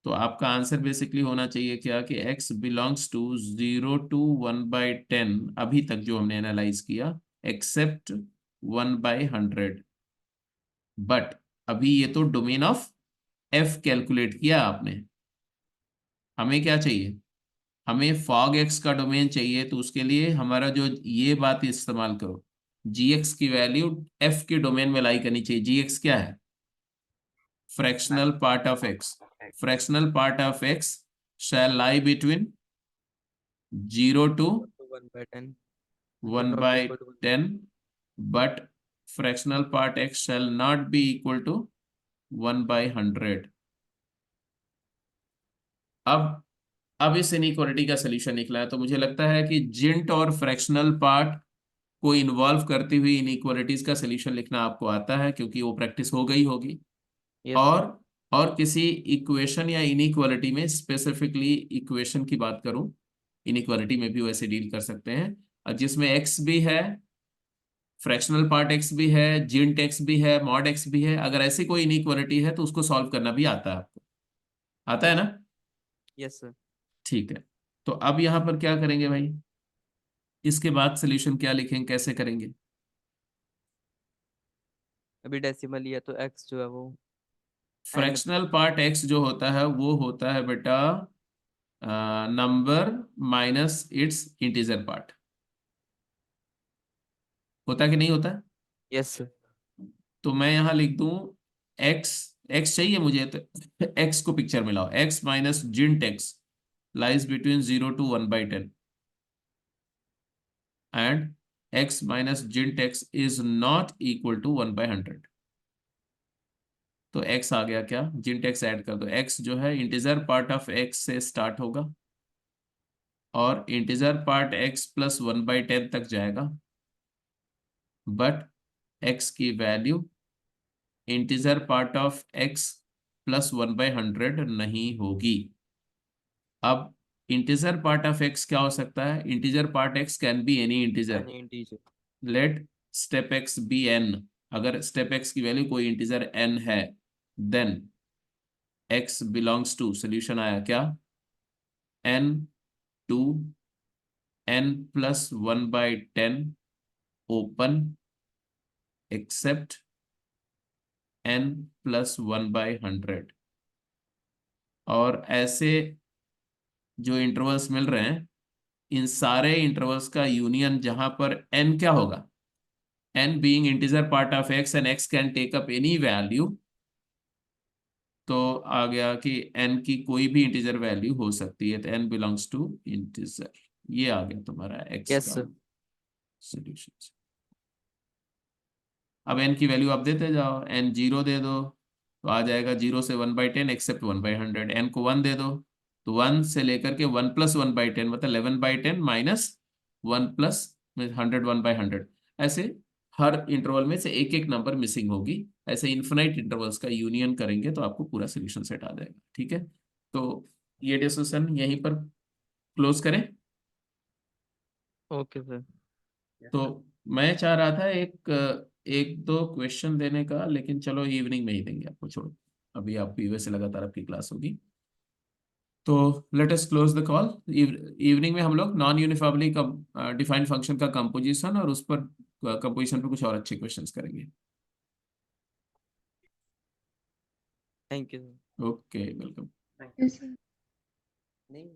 तो आपका आंसर बेसिकली होना चाहिए क्या? कि x बिलोंग्स टू 0 to 1/10, अभी तक जो हमने एनालाइज किया, एक्सेप्ट 1/100। बट अभी ये तो डोमेन ऑफ f कैलकुलेट किया आपने। हमें क्या चाहिए? हमें फॉग एक्स का डोमेन चाहिए। तो उसके लिए हमारा जो ये बात इस्तेमाल करो, जी एक्स की वैल्यू f के डोमेन में लाई करनी चाहिए। जी एक्स क्या है? Fractional part of x। Fractional part of x shall lie between 0 to 1/10 1/10, but fractional part x shall not be equal to 1/100। अब इस इनइक्वालिटी का सोल्यूशन निकला है, तो मुझे लगता है कि जिंट और फ्रैक्शनल पार्ट को इन्वॉल्व करती हुई इनइक्वालिटीज का सोल्यूशन लिखना आपको आता है, क्योंकि वो प्रैक्टिस हो गई होगी। Yes sir. और किसी इक्वेशन या इनइक्वालिटी में, स्पेसिफिकली इक्वेशन की बात करूं, इनइक्वालिटी में भी वैसे डील कर सकते हैं, और जिसमें एक्स भी है, फ्रैक्शनल पार्ट एक्स भी है, जिंट एक्स भी है, मॉड एक्स भी है। अगर ऐसी कोई इनइक्वालिटी है तो उसको सॉल्व करना भी आता है आपको। आता है ना? Yes sir. ठीक है। तो अब यहाँ पर क्या करेंगे भाई? इसके बाद सोल्यूशन क्या लिखेंगे, कैसे करेंगे? अभी डेसिमल लिया तो x जो है वो n। फ्रैक्शनल पार्ट एक्स जो होता है वो होता है बेटा number minus it's integer part. होता है कि नहीं होता है? Yes sir. तो मैं यहाँ लिख दूं एक्स, एक्स चाहिए मुझे, तो एक्स को पिक्चर में लाओ। X minus gint x lies between 0 to 1/10, and x minus gint x is not equal to 1/100। तो x आ गया क्या? जिंट x ऐड कर दो। x जो है इंटीजर पार्ट ऑफ x से स्टार्ट होगा, और इंटीजर पार्ट x प्लस 1/10 तक जाएगा, बट x की value integer part of x plus 1/100 नहीं होगी। अब इंटीजर पार्ट ऑफ x क्या हो सकता है? Integer part x can be any integer. Any integer. Let step x be n। अगर स्टेप x की वैल्यू कोई इंटीजर n है, then x belongs to, solution आया क्या, n to n plus 1/10 open except n plus 1/100। और ऐसे जो इंटरवल्स मिल रहे हैं, इन सारे इंटरवल्स का यूनियन जहां पर n क्या होगा, n being integer part of x and x can take up any value, तो आ गया कि n की कोई भी इंटीजर वैल्यू हो सकती है, तो n बिलोंग्स टू इंटीजर। ये आ गया तुम्हारा x यस का सर। सॉल्यूशन। अब n की वैल्यू आप देते जाओ, n 0 दे दो तो आ जाएगा 0 से 1/10 एक्सेप्ट 1/100। n को 1 दे दो तो 1 से लेकर के 1 प्लस 1/10 मतलब 11/10 माइनस 1 प्लस 100 1/100। ऐसे हर इंटरवल में से एक एक नंबर मिसिंग होगी। ऐसे इन्फिनाइट इंटरवल्स का यूनियन करेंगे तो आपको पूरा सोल्यूशन सेट आ जाएगा। ठीक है, तो ये डिस्कशन यहीं पर क्लोज करें। Okay sir. Yes, तो sir. मैं चाह रहा था एक दो क्वेश्चन देने का, लेकिन चलो इवनिंग में ही देंगे आपको, छोड़ो। अभी आप यूएस से लगातार आपकी क्लास होगी, तो let us close the call. Evening में हम लोग नॉन यूनिफॉर्मली डिफाइंड फंक्शन का कंपोजिशन और उस पर कंपोजिशन पर कुछ और अच्छे क्वेश्चंस करेंगे। Thank you sir. Okay, welcome. Thank you. Yes, sir. नहीं